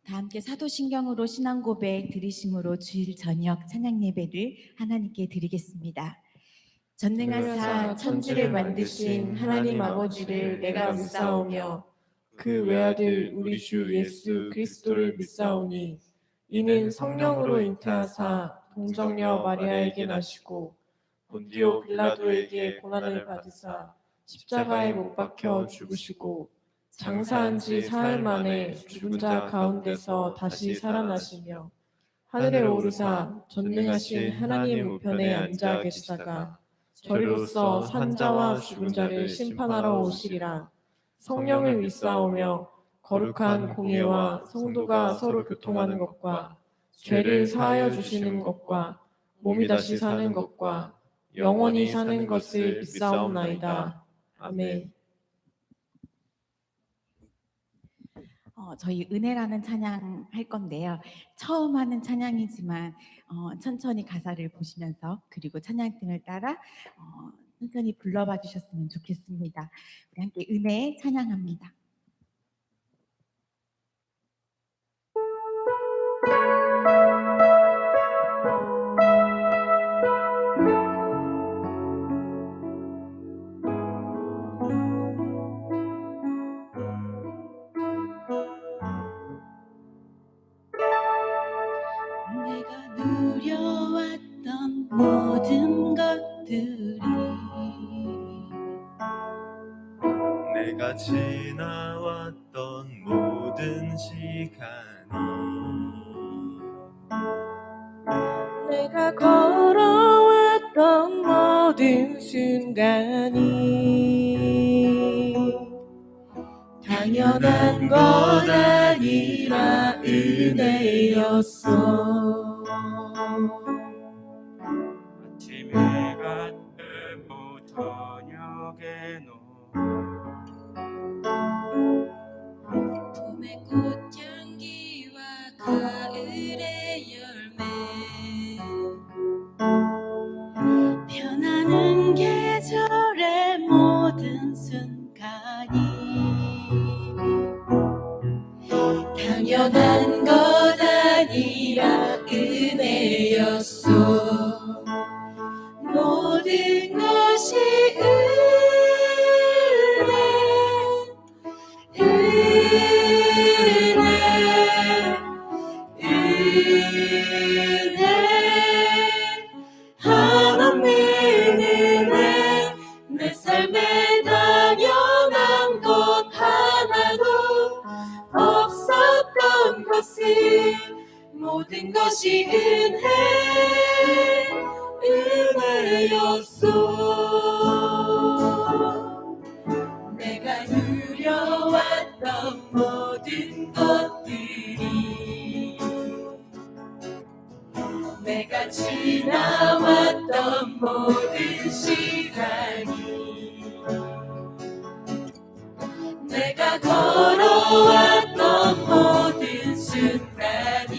다 함께 사도신경으로 신앙 고백 드리심으로 주일 저녁 찬양 예배를 하나님께 드리겠습니다. 전능하사 천지를 만드신 하나님 아버지를 내가 믿사오며 그 외아들 우리 주 예수 그리스도를 믿사오니 이는 성령으로 잉태하사 동정녀 마리아에게 나시고 본디오 빌라도에게 고난을 받으사 십자가에 못 박혀 죽으시고 장사한 지 사흘 만에 죽은 자 가운데서 다시 살아나시며 하늘에 오르사 전능하신 하나님 우편에 앉아 계시다가 저리로서 산자와 죽은 자를 심판하러 오시리라. 성령을 믿사오며 거룩한 공예와 성도가 서로 교통하는 것과 죄를 사하여 주시는 것과 몸이 다시 사는 것과 영원히 사는 것을 믿사옵나이다. 아멘. 저희 은혜라는 찬양 할 건데요. 처음 하는 찬양이지만 천천히 가사를 보시면서 그리고 찬양팀을 따라 천천히 불러봐 주셨으면 좋겠습니다. 우리 함께 은혜 찬양합니다. 내가 누려왔던 모든 것들이 내가 지나왔던 모든 시간이 내가 걸어왔던 모든 순간이 당연한 것 아니라 은혜였어. 아침 해가 뜨고 저녁에는 봄의 꽃향기와 가을의 열매 변하는 계절의 모든 순간이 당연한 것 아니라 은혜였소. 모든 것이 은혜 한없는 은혜 내 삶에 당연한 것 하나도 없었던 것을 모든 것이 은혜였소. 내가 누려왔던 모든 것들이 내가 지나왔던 모든 시간이 내가 걸어왔던 모든 순간이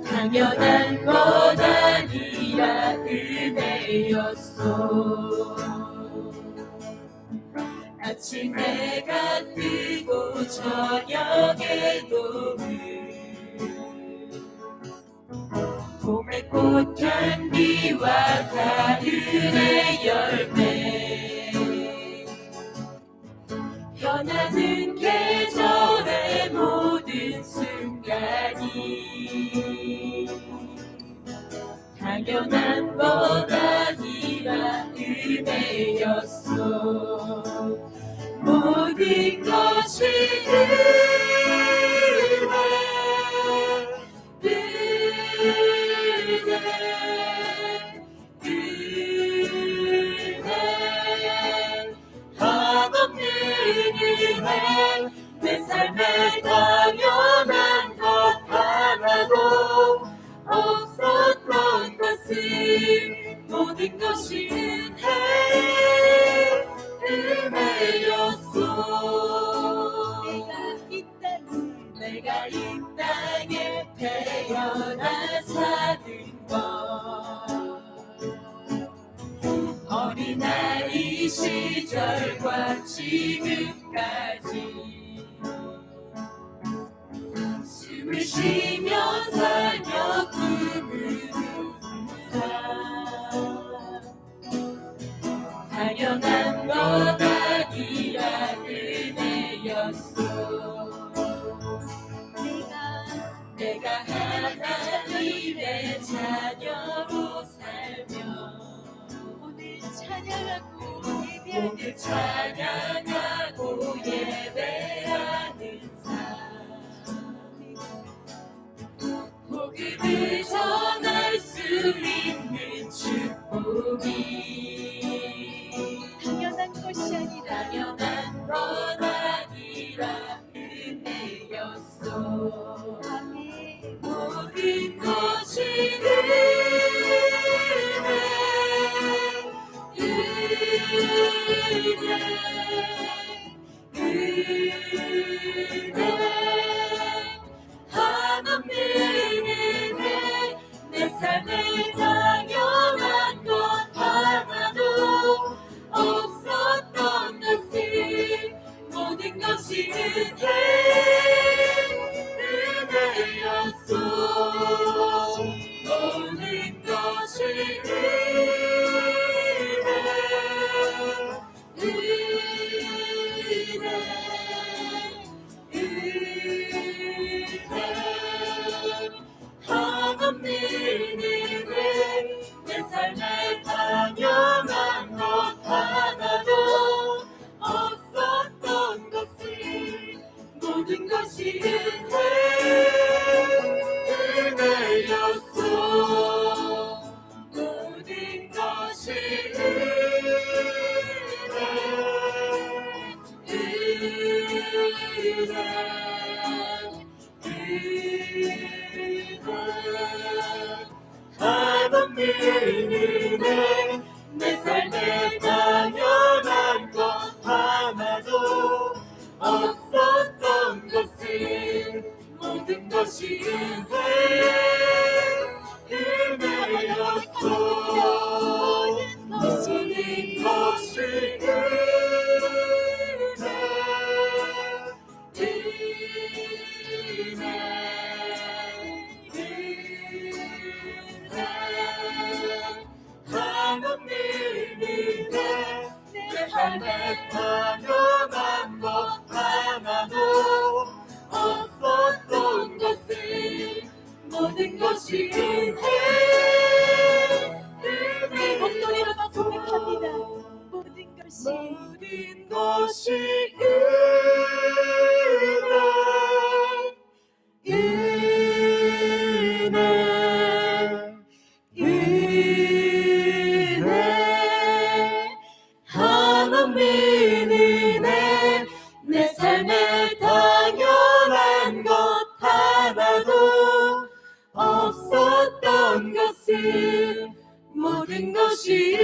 당연한 것 아니라 은혜였소. 아침 해가 뜨고 저녁에도 봄의 꽃향기와 가을의 열매 변하는 계절의 모든 순간이 당연한 것 아니라 은혜였소. 모든 것이 한없는 은혜 내 삶에 당연한 것 하나도 없었던 것을 모든 것이 은혜였소. 내가 이 땅에 태어나 사는 것 어린아이 시절과 지금까지 찬양하고 예배하는 삶 복음을 전할 수 있는 축복이 당연한 것이 아니라 당연한 건 아니라 은혜였소 아멘. 모든 것이 은혜 한없는 은혜 내 삶에 당연한 것 하나도 없었던 것을 모든 것이 은혜였소 모든 것이 한없는 은혜 내 삶에 당연한 것 하나도 없었던 것을 모든 것이 은혜였소 모든 것이 한없는 은혜 내 삶에 당연한 것 하나도 없었던 것을 모든 것이 은혜였소 모든 것이 한없는 은혜 내 삶에 당연한 것 하나도 없었던 것을 모든 것이 은혜 목소리로만 고백합니다. 모든 것이 모든 것이 은혜 한없는 은혜 내 삶에 당연한 것 하나도 없었던 것을 모든 것이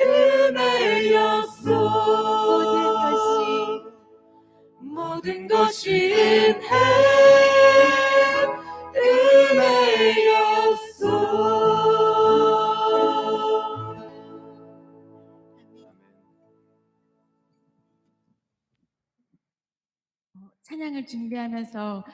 은혜였소 모든 것이 은혜였소 찬양을 준비하면서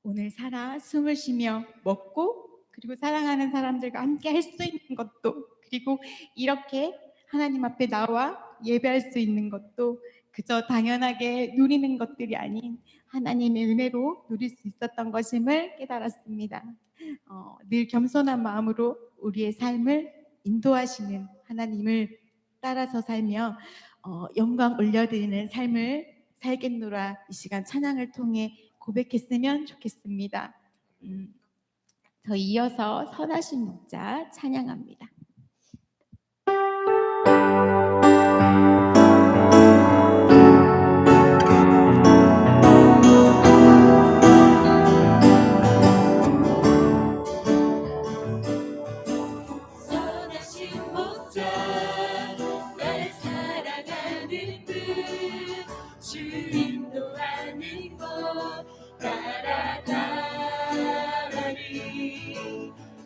오늘 살아 숨을 쉬며 먹고 그리고 사랑하는 사람들과 함께 할 수 있는 것도 그리고 이렇게 하나님 앞에 나와 예배할 수 있는 것도 그저 당연하게 누리는 것들이 아닌 하나님의 은혜로 누릴 수 있었던 것임을 깨달았습니다. 늘 겸손한 마음으로 우리의 삶을 인도하시는 하나님을 따라서 살며 영광 올려드리는 삶을 살겠노라 이 시간 찬양을 통해 고백했으면 좋겠습니다. 더 이어서 선하신 목자 찬양합니다. 선하신 목자 날 사랑하는 분 주 인도하는 곳 따라가리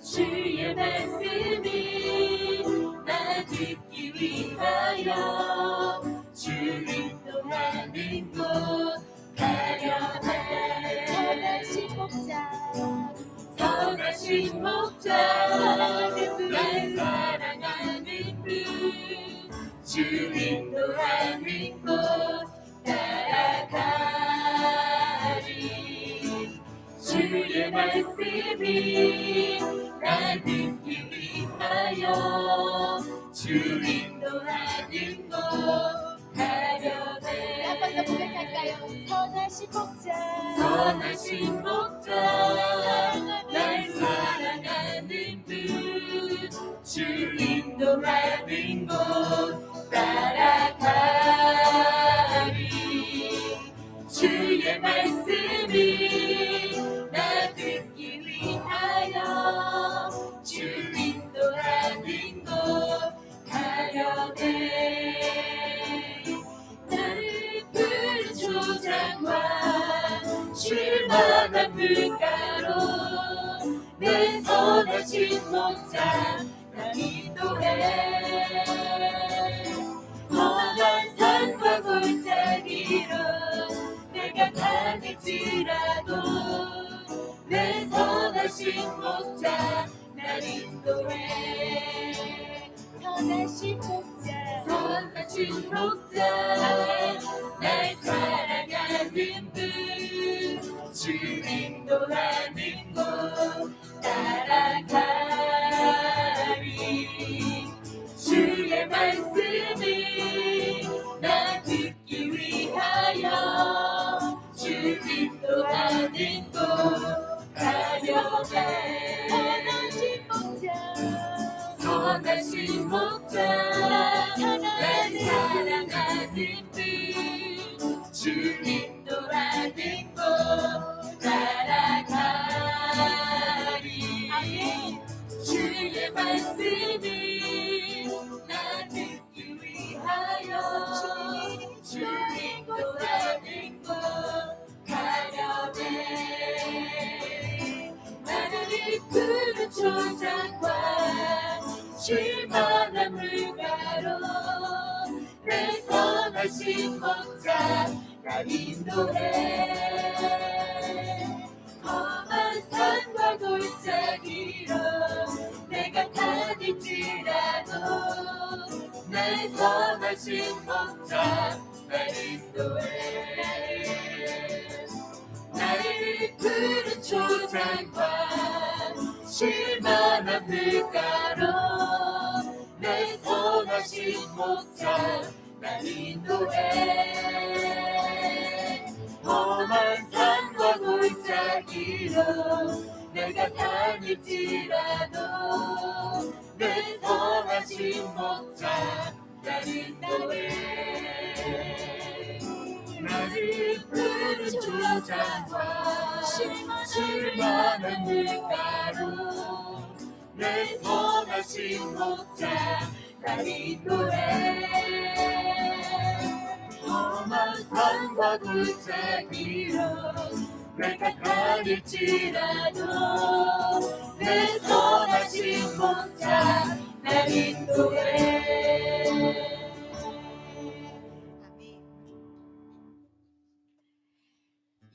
주의 말씀이 나 듣기 위하여 주 인도하는 곳 가려네 선하신 목자 선하신 목자 날 사랑하는 분 주 인도하는 곳 따라가리 주의 말씀이 나 듣기 위하여 주 주 인도하는 곳 가려네. 한 번 더 고백할까요? 선하신 목자 선하신 목자 날 사랑하는 주 인도하는 곳 따라가리. 주의 말씀이 나 듣기 위하여 주 인도하는 곳 가려네. 나를 푸른 초장과 쉴만한 물가로 내 선하신 목자 나 인도해. 험한 산과 골짜기로 내가 다닐지라도 내 선하신 목자 날 인도해. 선하신 목자 선하신 목자 날 사랑하는 주 인도하는 곳 따라가리. 주의 말씀이 나 듣기 위하여 주 인도하는 곳 가려네. 선하신 목자 선하신 목자 날 사랑하는 주 인도하는 곳 따라가리. 주의 말씀이 나 듣기 위하여 주 인도하는 곳 가려네. 나를 푸른 초장과 쉴만한 물가로 내 선하신 목자 날 인도해. 험한 산과 골짜기로 내가 다닐지라도 내 선하신 목자 날 인도해. 나를 푸른 초장과 쉴만한 물가로 내 선하신 목자 날 인도해. 험한 산과 골짜기로 내가 다닐지라도 내 선하신 목자 날 인도해. 나를 푸른 초장과 쉴만한 물가로 내 선하신 목자 날 인도해. 험한 산과 골짜기로 내가 다닐지라도 내 선하신 목자 날 인도해.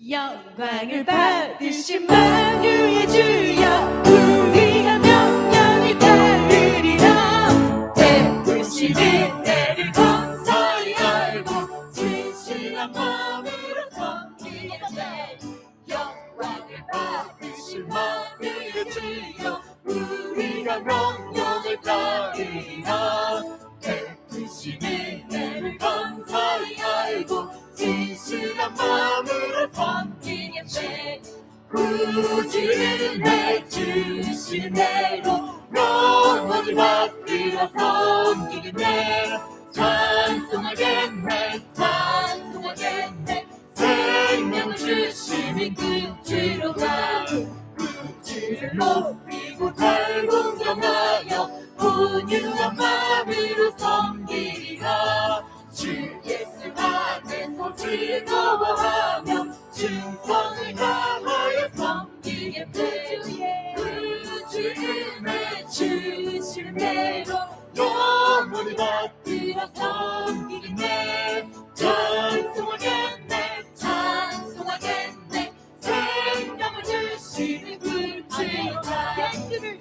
영광을 받으신 만유의 주여 우리가 명령을 따르리라. 베푸시는 내를 감사히 알고 진실한 마음으로 섬기겠네. 영광을 받으신 만유의 주여 우리가 명령을 따르리라. 베푸시는 내를 감사히 알고 진실한 마음으로 섬기겠네. 구주를 내주신 대로 영원히 받들어 섬기겠네. 찬송하겠네 찬송하겠네. 생명을 주시는 구주로가 구주를 높이고 잘 공경하여 온유한 마음으로 섬기리라. 주 예수 안에서 즐거워하며 충성을 다하여 섬기겠네. 구주를 내주신 대로 영원히 받들어 섬기겠네. 찬송하겠네 찬송하겠네. 생명을 주시는 구주가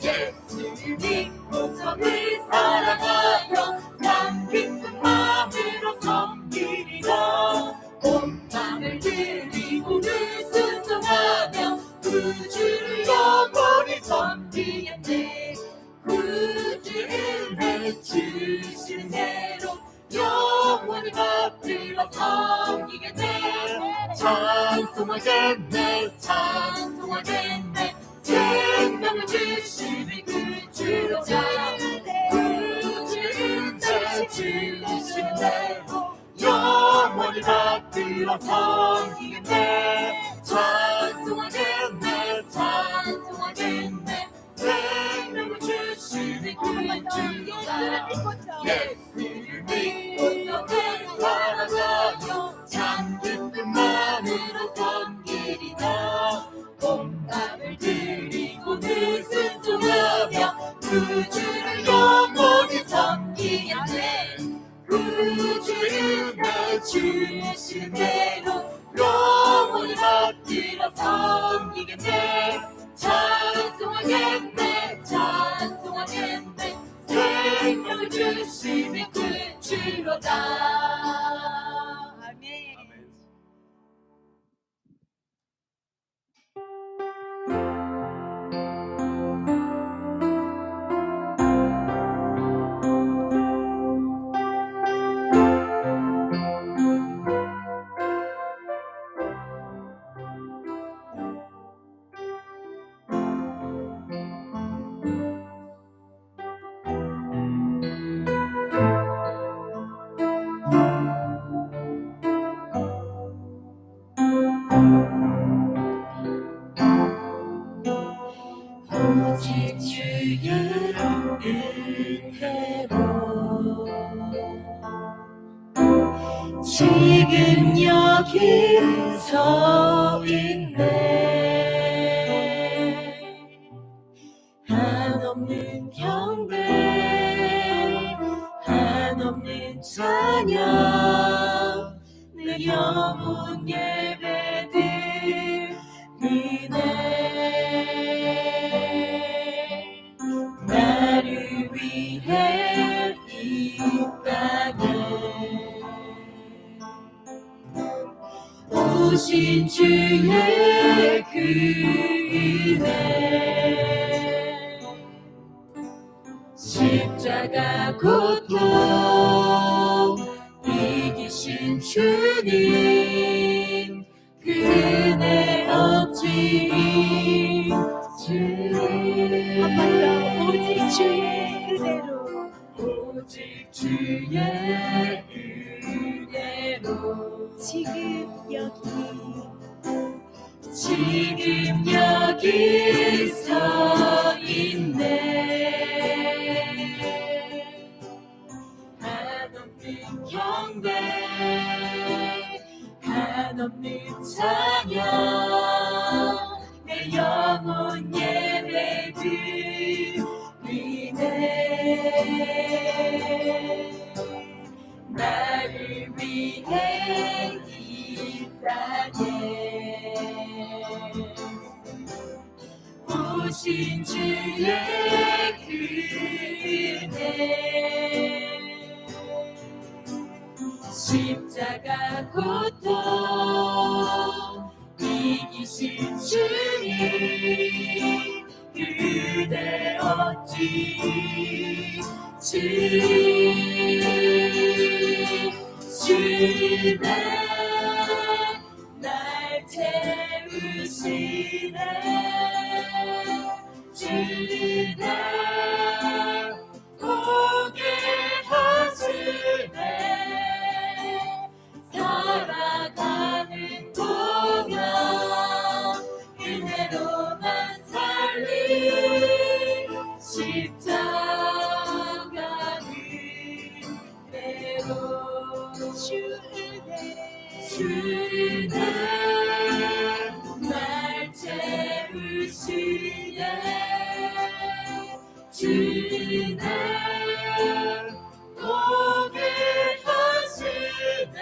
예수를 믿고 성을 사랑하여 남 깊은 마음으로 섬기리라. 온 마음을 드리고 늘 순종하여 영원히 받들어 섬기겠네 찬송하겠네 찬송하겠네 생명을 주시는 그 주로 구주는 내 주시는 대로 영원히 받들어 섬기겠네 찬송하겠네 찬송하겠네 생명을 주시는 그 주로 예수를 믿고서 살아가요 참 기쁨만으로 섬기리라 온밤을 드리고 늘 순종하며 그 주를 영원히 섬기겠네 그 주를 내 주신 대로 영원히 받들어 섬기겠네 찬송하겠네 찬송하겠네 생명을 주시는 그 주로다 아멘. 아멘. 오직 주의 은혜로 지금 여기 서 있네 한없는 경배 한없는 찬양 내 영혼 예배 드리네 나를 위해 이 땅에 오신 주의 그 은혜 십자가 고통 이기신 주님 그 은혜 없지 오직 주의 은혜로 오직 주의 은혜로 지금 여기 서 있네 한없는 경배 한없는 찬양 내 영혼 예배 드리네 나를 위해 이 땅에 오신 주의 그 은혜 십자가 고통 이기신 주님 그대 어찌 주네 날 채우시네 주네 보게 하시네 살아가는 동안 은혜로만 살리 십자가는 대로 주네 날 채우시네 주네 보게 하시네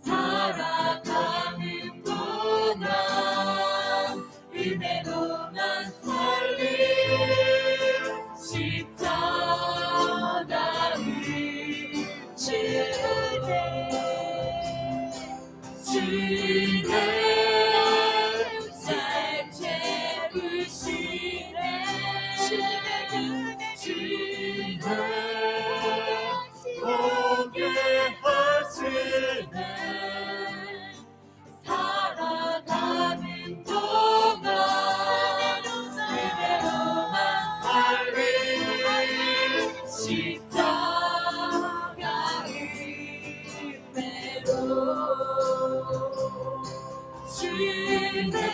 살아가는 동안 은혜로만 살리 십자가는 주네 날 채우시네 주네 보게 주는 날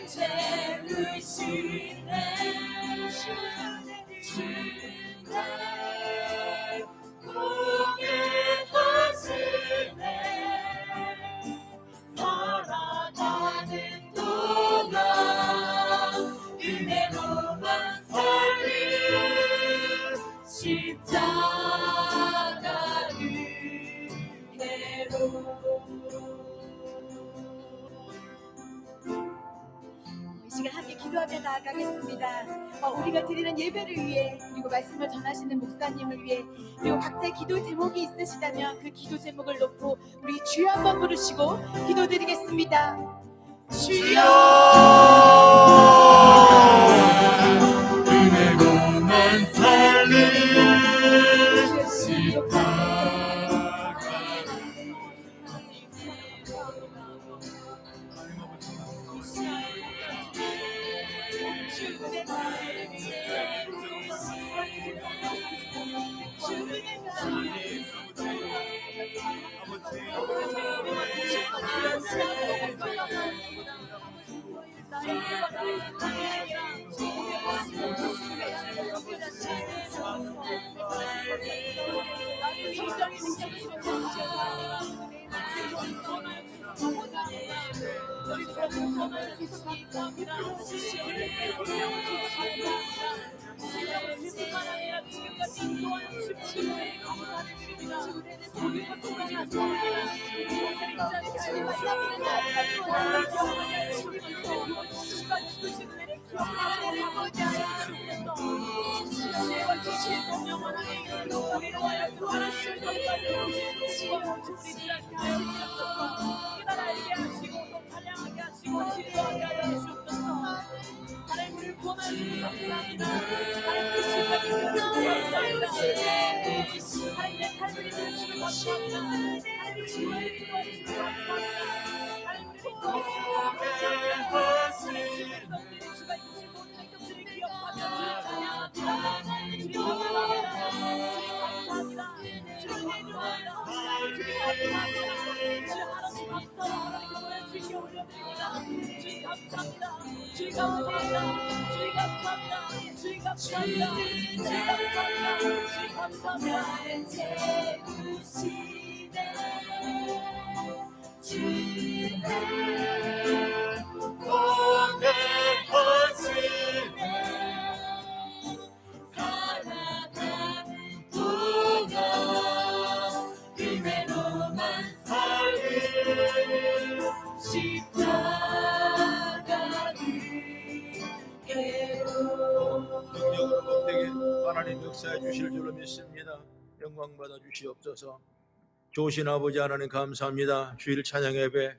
채우시네 주는 날 보게 하시네 살아가는 동안 은혜로만 살리 십자가 은혜로 이 시간 함께 기도하며 나아가겠습니다. 우리가 드리는 예배를 위해 그리고 말씀을 전하시는 목사님을 위해 그리고 각자의 기도 제목이 있으시다면 그 기도 제목을 놓고 우리 주여 한번 부르시고 기도드리겠습니다. 주여 은혜로만 살리 하나님 역사해 주실 줄로 믿습니다. 영광 받아 주시옵소서. 좋으신 아버지 하나님 감사합니다. 주일 찬양 예배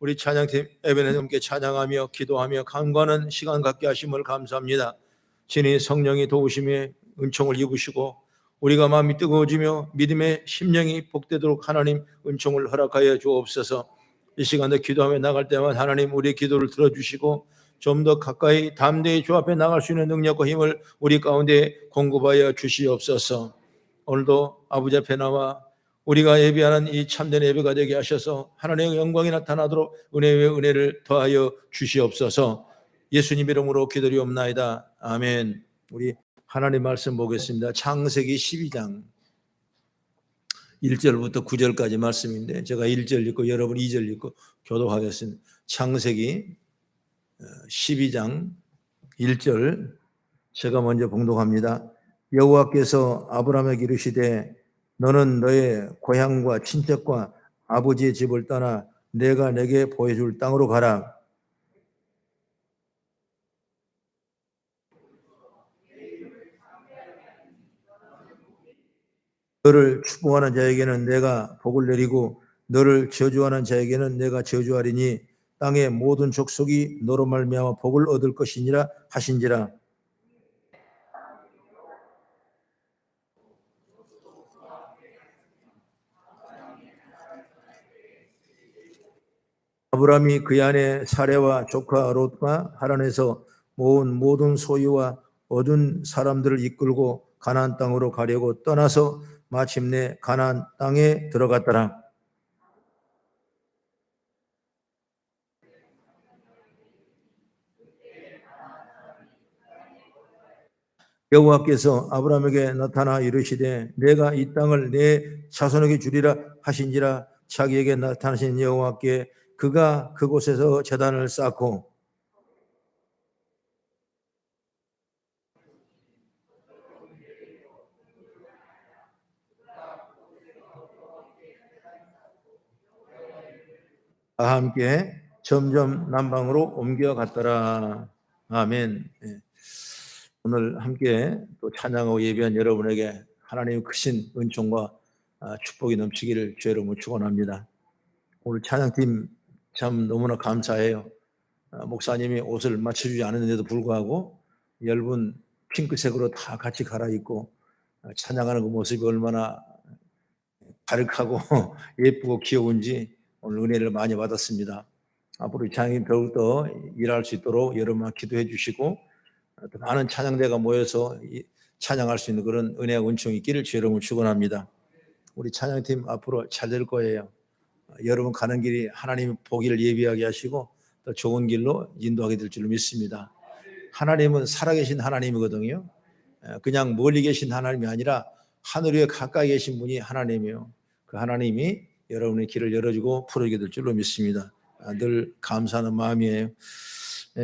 우리 찬양팀 예배는 함께 찬양하며 기도하며 간구하는 시간 갖게 하심을 감사합니다. 진히 성령이 도우심에 은총을 입으시고 우리가 마음이 뜨거워지며 믿음의 심령이 복되도록 하나님 은총을 허락하여 주옵소서. 이 시간에 기도하며 나갈 때만 하나님 우리의 기도를 들어주시고 좀 더 가까이 담대히 주 앞에 나갈 수 있는 능력과 힘을 우리 가운데 공급하여 주시옵소서. 오늘도 아버지 앞에 나와 우리가 예배하는 이 참된 예배가 되게 하셔서 하나님의 영광이 나타나도록 은혜 위에 은혜를 더하여 주시옵소서. 예수님 이름으로 기도리옵나이다. 아멘. 우리 하나님 말씀 보겠습니다. 창세기 12장 1절부터 9절까지 말씀인데 제가 1절 읽고 여러분 2절 읽고 교독하겠습니다. 창세기 12장 1절 제가 먼저 봉독합니다. 여호와께서 아브라함에게 이르시되 너는 너의 고향과 친척과 아버지의 집을 떠나 내가 내게 보여줄 땅으로 가라. 너를 축복하는 자에게는 내가 복을 내리고 너를 저주하는 자에게는 내가 저주하리니 땅의 모든 족속이 너로 말미암아 복을 얻을 것이니라 하신지라. 아브라함이 그의 아내 사레와 조카 롯과 하란에서 모은 모든 소유와 얻은 사람들을 이끌고 가나안 땅으로 가려고 떠나서 마침내 가나안 땅에 들어갔더라. 여호와께서 아브라함에게 나타나 이르시되 내가 이 땅을 내 자손에게 주리라 하신지라. 자기에게 나타나신 여호와께 그가 그곳에서 제단을 쌓고 다 함께 점점 남방으로 옮겨갔더라. 아멘. 예. 오늘 함께 또 찬양하고 예배한 여러분에게 하나님의 크신 은총과 축복이 넘치기를 주의 이름으로 축원합니다. 오늘 찬양팀 참 너무나 감사해요. 목사님이 옷을 맞춰주지 않았는데도 불구하고 얇은 핑크색으로 다 같이 갈아입고 찬양하는 그 모습이 얼마나 가득하고 예쁘고 귀여운지 오늘 은혜를 많이 받았습니다. 앞으로 찬양팀 더욱더 일할 수 있도록 여러분 기도해 주시고 또 많은 찬양대가 모여서 찬양할 수 있는 그런 은혜와 은총이 있기를 주의 이름으로 축원합니다. 우리 찬양팀 앞으로 잘 될 거예요. 여러분 가는 길이 하나님의 보기를 예비하게 하시고 더 좋은 길로 인도하게 될 줄 믿습니다. 하나님은 살아계신 하나님이거든요. 그냥 멀리 계신 하나님이 아니라 하늘 위에 가까이 계신 분이 하나님이에요. 그 하나님이 여러분의 길을 열어주고 풀어주게 될 줄로 믿습니다. 늘 감사하는 마음이에요.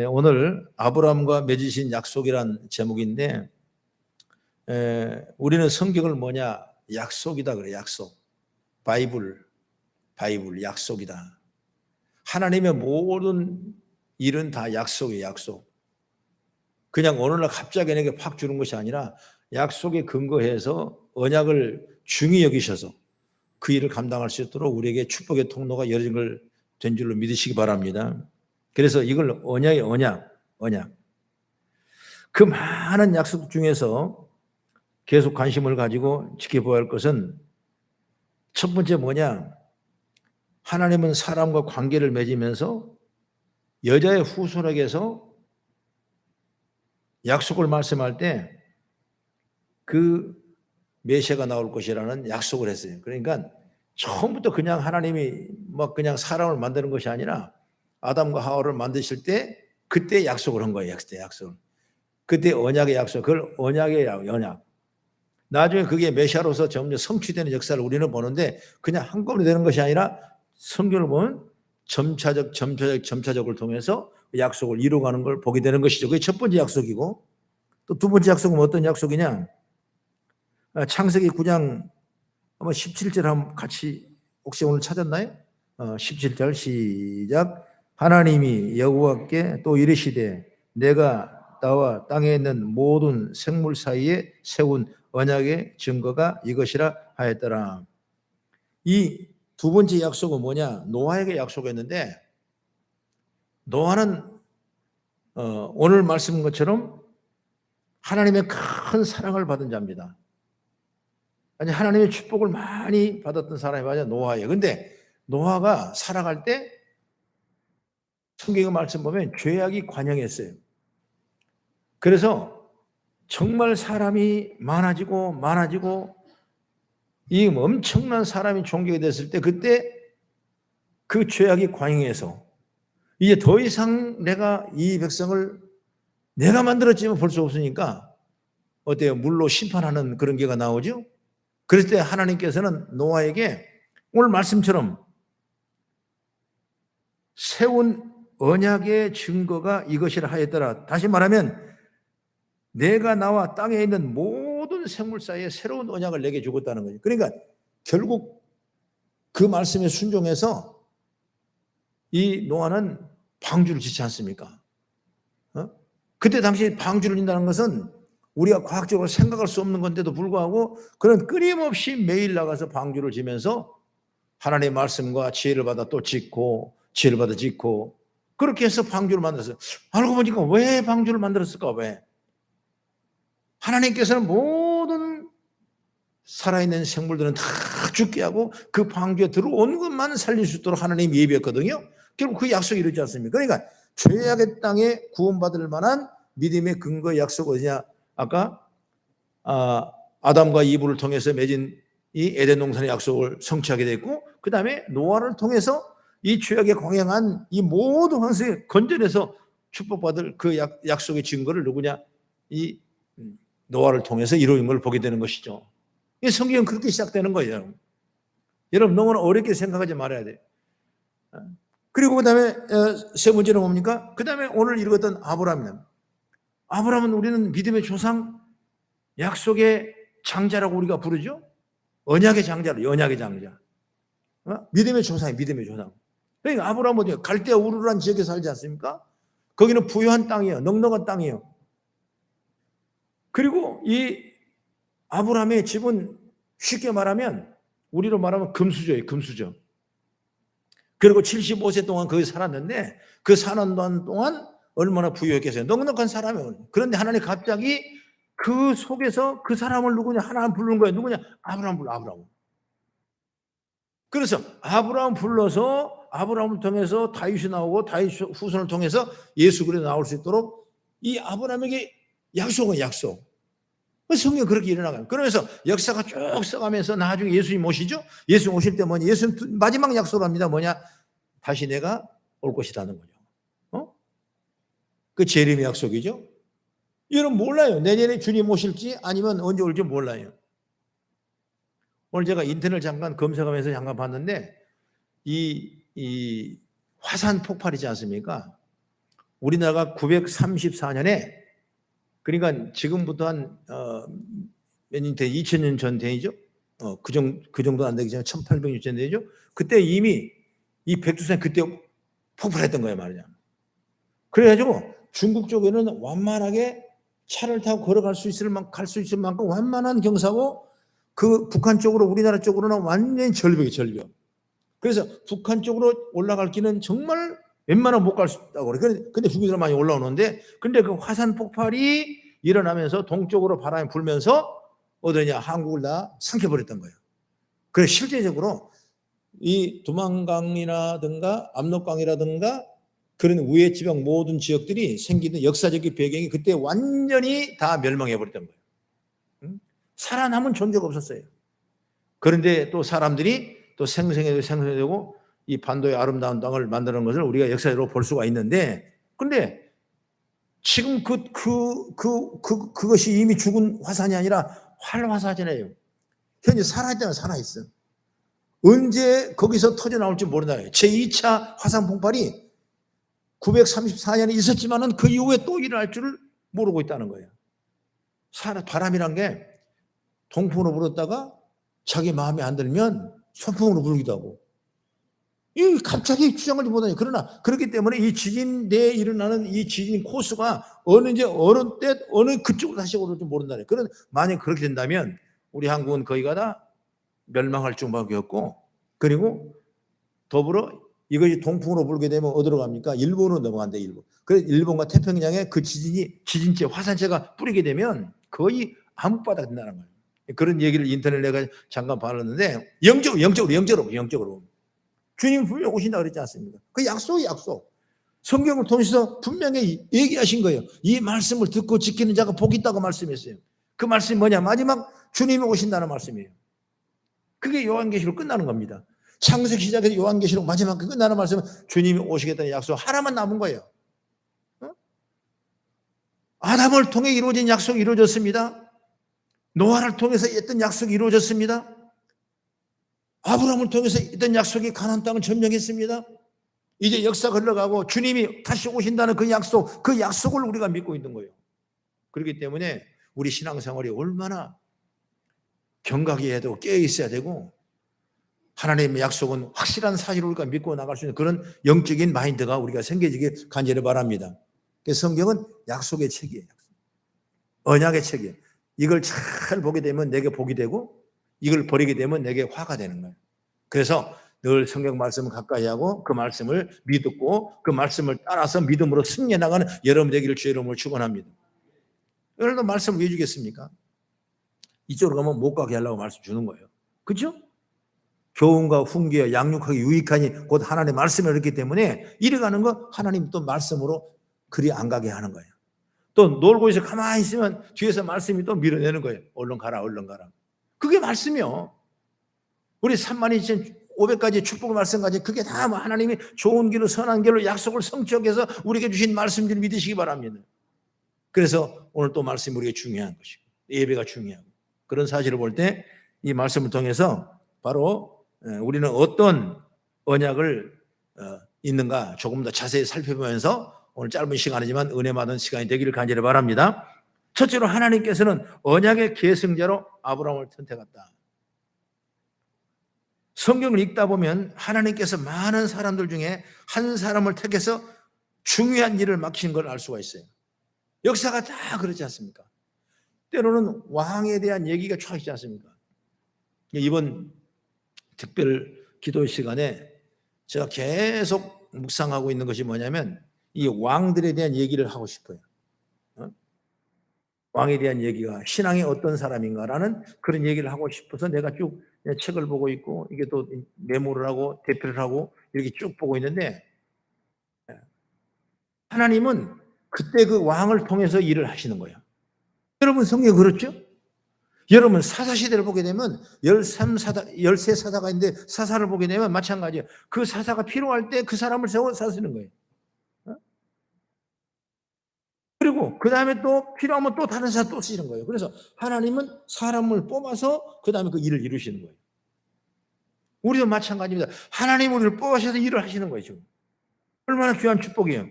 오늘 아브라함과 맺으신 약속이란 제목인데 우리는 성경을 뭐냐? 약속이다 그래. 약속. 바이블 약속이다. 하나님의 모든 일은 다 약속이에요. 약속. 그냥 어느 날 갑자기 내게 팍 주는 것이 아니라 약속에 근거해서 언약을 중히 여기셔서 그 일을 감당할 수 있도록 우리에게 축복의 통로가 열린 걸 된 줄로 믿으시기 바랍니다. 그래서 이걸 언약의 언약. 그 많은 약속 중에서 계속 관심을 가지고 지켜봐야 할 것은 첫 번째 뭐냐? 하나님은 사람과 관계를 맺으면서 여자의 후손에게서 약속을 말씀할 때 그 메시아가 나올 것이라는 약속을 했어요. 그러니까 처음부터 그냥 하나님이 막 그냥 사람을 만드는 것이 아니라 아담과 하와를 만드실 때 그때 약속을 한 거예요. 약속. 그때 언약의 약속. 그걸 언약의 언약. 나중에 그게 메시아로서 점점 성취되는 역사를 우리는 보는데 그냥 한꺼번에 되는 것이 아니라 성경을 보면 점차적을 통해서 약속을 이루어가는 걸 보게 되는 것이죠. 그게 첫 번째 약속이고 또 두 번째 약속은 어떤 약속이냐? 창세기 9장 17절 한번 같이 혹시 오늘 찾았나요? 17절 시작. 하나님이 여호와께 또 이르시되 내가 나와 땅에 있는 모든 생물 사이에 세운 언약의 증거가 이것이라 하였더라. 이 두 번째 약속은 뭐냐? 노아에게 약속했는데 노아는 오늘 말씀인 것처럼 하나님의 큰 사랑을 받은 자입니다. 아니 하나님의 축복을 많이 받았던 사람이 맞아 노아예요. 근데 노아가 살아갈 때 성경의 말씀 보면 죄악이 관영했어요. 그래서 정말 사람이 많아지고 이 엄청난 사람이 존경이 됐을 때 그때 그 죄악이 관영해서 이제 더 이상 내가 이 백성을 내가 만들었지만 볼 수 없으니까 어때요? 물로 심판하는 그런 게가 나오죠. 그럴 때 하나님께서는 노아에게 오늘 말씀처럼 세운 언약의 증거가 이것이라 하였더라. 다시 말하면 내가 나와 땅에 있는 모든 생물 사이에 새로운 언약을 내게 주겠다는 거죠. 그러니까 결국 그 말씀에 순종해서 이 노아는 방주를 짓지 않습니까? 그때 당시 방주를 짓는다는 것은 우리가 과학적으로 생각할 수 없는 건데도 불구하고 그는 끊임없이 매일 나가서 방주를 지면서 하나님의 말씀과 지혜를 받아 또 짓고 지혜를 받아 짓고 그렇게 해서 방주를 만들었어요. 알고 보니까 왜 방주를 만들었을까? 왜? 하나님께서는 모든 살아있는 생물들은 다 죽게 하고 그 방주에 들어온 것만 살릴 수 있도록 하나님이 예비했거든요. 결국 그 약속이 이루지 않습니까? 그러니까 죄악의 땅에 구원받을 만한 믿음의 근거 약속 어디냐? 아까 아담과 이브를 통해서 맺은 이 에덴 동산의 약속을 성취하게 됐고 그 다음에 노아를 통해서 이 죄악에 광양한 이 모든 황성에 건져내서 축복받을 그 약속의 증거를 누구냐? 이 노아를 통해서 이루어진 걸 보게 되는 것이죠. 이 성경은 그렇게 시작되는 거예요. 여러분 너무나 어렵게 생각하지 말아야 돼요. 그리고 그 다음에 세 번째는 뭡니까? 그 다음에 오늘 읽었던 아브라함입니다. 아브라함은 우리는 믿음의 조상, 약속의 장자라고 우리가 부르죠. 언약의 장자로, 언약의 장자. 믿음의 조상이 믿음의 조상. 그러니까 아브라함은 어디요? 갈대아 우르란 지역에 살지 않습니까? 거기는 부유한 땅이에요. 넉넉한 땅이에요. 그리고 이 아브라함의 집은 쉽게 말하면 우리로 말하면 금수저예요. 금수저. 그리고 75세 동안 거기 살았는데 그 사는 동안 얼마나 부유했겠어요. 넉넉한 사람이에요. 그런데 하나님 갑자기 그 속에서 그 사람을 누구냐 하나님 부르는 거예요. 누구냐? 아브라함 불러. 아브라함. 그래서 아브라함 불러서 아브라함을 통해서 다윗이 나오고 다윗 후손을 통해서 예수 그리스도 나올 수 있도록 이 아브라함에게 약속은 약속. 성경 그렇게 일어나가요. 그러면서 역사가 쭉 써가면서 나중에 예수님 오시죠. 예수님 오실 때 뭐냐? 예수님 마지막 약속을 합니다. 뭐냐? 다시 내가 올 것이라는 거죠. 그 재림의 약속이죠. 여러분 몰라요. 내년에 주님 오실지 아니면 언제 올지 몰라요. 오늘 제가 인터넷 잠깐 검색하면서 잠깐 봤는데 이 화산 폭발이지 않습니까? 우리나라가 934년에 그러니까 지금부터 한 몇 년 된 2000년 전 되죠. 그 정도 안 되기 전에 1800년 되죠. 그때 이미 이 백두산 그때 폭발했던 거예요, 말이야. 그래가지고 중국 쪽에는 완만하게 차를 타고 걸어갈 수 있을 만큼 완만한 경사고 그 북한 쪽으로 우리나라 쪽으로는 완전히 절벽이 절벽. 그래서 북한 쪽으로 올라갈 길은 정말 웬만하면 못 갈 수 있다고 그래. 근데 북이들 많이 올라오는데 근데 그 화산 폭발이 일어나면서 동쪽으로 바람이 불면서 어디냐 한국을 다 삼켜버렸던 거예요. 그래서 실제적으로 이 두만강이라든가 압록강이라든가 그런 우회 지방 모든 지역들이 생기는 역사적인 배경이 그때 완전히 다 멸망해 버렸던 거예요. 살아남은 존재가 없었어요. 그런데 또 사람들이 또 생성되고 이 반도의 아름다운 땅을 만드는 것을 우리가 역사적으로 볼 수가 있는데, 근데 지금 그것이 이미 죽은 화산이 아니라 활화산이에요. 현재 살아있다면 살아있어. 언제 거기서 터져 나올지 모른다. 제2차 화산 폭발이 934년에 있었지만은 그 이후에 또 일어날 줄을 모르고 있다는 거예요. 바람이란 게 동풍으로 불었다가 자기 마음에 안 들면 선풍으로 불기도 하고. 이 갑자기 추정을 못하니. 그러나 그렇기 때문에 이 지진 내에 일어나는 이 지진 코스가 어느 때 어느 그쪽으로 다시 오를지 모른다. 그런 만약 그렇게 된다면 우리 한국은 거기가 다 멸망할 중밖에 없고, 그리고 더불어 이것이 동풍으로 불게 되면 어디로 갑니까? 일본으로 넘어간다. 일본. 그래서 일본과 태평양에 그 지진체 화산체가 뿌리게 되면 거의 암흑바다가 된다는 거예요. 그런 얘기를 인터넷에 내가 잠깐 봤는데 영적으로 주님 분명 오신다 그랬지 않습니까? 그 약속이 약속. 성경을 통해서 분명히 얘기하신 거예요. 이 말씀을 듣고 지키는 자가 복이 있다고 말씀했어요. 그 말씀이 뭐냐? 마지막 주님이 오신다는 말씀이에요. 그게 요한계시록 끝나는 겁니다. 창세기 시작해서 요한계시록 마지막 끝나는 말씀은 주님이 오시겠다는 약속 하나만 남은 거예요. 아담을 통해 이루어진 약속이 이루어졌습니다. 노아를 통해서 했던 약속이 이루어졌습니다. 아브라함을 통해서 했던 약속이 가나안 땅을 점령했습니다. 이제 역사가 흘러가고 주님이 다시 오신다는 그 약속을 우리가 믿고 있는 거예요. 그렇기 때문에 우리 신앙생활이 얼마나 경각해야 되고 깨어 있어야 되고, 하나님의 약속은 확실한 사실을 우리가 믿고 나갈 수 있는 그런 영적인 마인드가 우리가 생겨지길 간절히 바랍니다. 그래서 성경은 약속의 책이에요. 언약의 책이에요. 이걸 잘 보게 되면 내게 복이 되고 이걸 버리게 되면 내게 화가 되는 거예요. 그래서 늘 성경 말씀을 가까이 하고 그 말씀을 믿고 그 말씀을 따라서 믿음으로 승리해 나가는 여러분 되기를 주의 이름으로 축원합니다. 여러분도 말씀을 왜 주겠습니까? 이쪽으로 가면 못 가게 하려고 말씀 주는 거예요. 그렇죠? 교훈과 훈계와 양육하기 유익하니 곧 하나님의 말씀을 했기 때문에 이래가는 거 하나님 또 말씀으로 그리 안 가게 하는 거예요. 또 놀고 있어 가만히 있으면 뒤에서 말씀이 또 밀어내는 거예요. 얼른 가라 얼른 가라. 그게 말씀이요. 우리 32,500가지 축복 말씀까지 그게 다 하나님이 좋은 길로 선한 길로 약속을 성취해서 우리에게 주신 말씀들을 믿으시기 바랍니다. 그래서 오늘 또 말씀이 우리에게 중요한 것이고 예배가 중요하고 그런 사실을 볼 때 이 말씀을 통해서 바로 우리는 어떤 언약을 있는가 조금 더 자세히 살펴보면서 오늘 짧은 시간이지만 은혜 받은 시간이 되기를 간절히 바랍니다. 첫째로 하나님께서는 언약의 계승자로 아브라함을 선택했다. 성경을 읽다 보면 하나님께서 많은 사람들 중에 한 사람을 택해서 중요한 일을 맡긴 걸 알 수가 있어요. 역사가 다 그렇지 않습니까? 때로는 왕에 대한 얘기가 쫙 있지 않습니까? 이번 특별 기도 시간에 제가 계속 묵상하고 있는 것이 뭐냐면 이 왕들에 대한 얘기를 하고 싶어요. 왕에 대한 얘기가 신앙이 어떤 사람인가라는 그런 얘기를 하고 싶어서 내가 쭉 책을 보고 있고 이게 또 메모를 하고 대표를 하고 이렇게 쭉 보고 있는데 하나님은 그때 그 왕을 통해서 일을 하시는 거예요. 여러분 성경 그렇죠? 여러분 사사시대를 보게 되면 13사사가 있는데 사사를 보게 되면 마찬가지예요. 그 사사가 필요할 때 그 사람을 세워 사시는 거예요. 그리고 그 다음에 또 필요하면 또 다른 사람 또 쓰시는 거예요. 그래서 하나님은 사람을 뽑아서 그 다음에 그 일을 이루시는 거예요. 우리도 마찬가지입니다. 하나님 우리를 뽑아셔서 일을 하시는 거예요. 지금. 얼마나 귀한 축복이에요.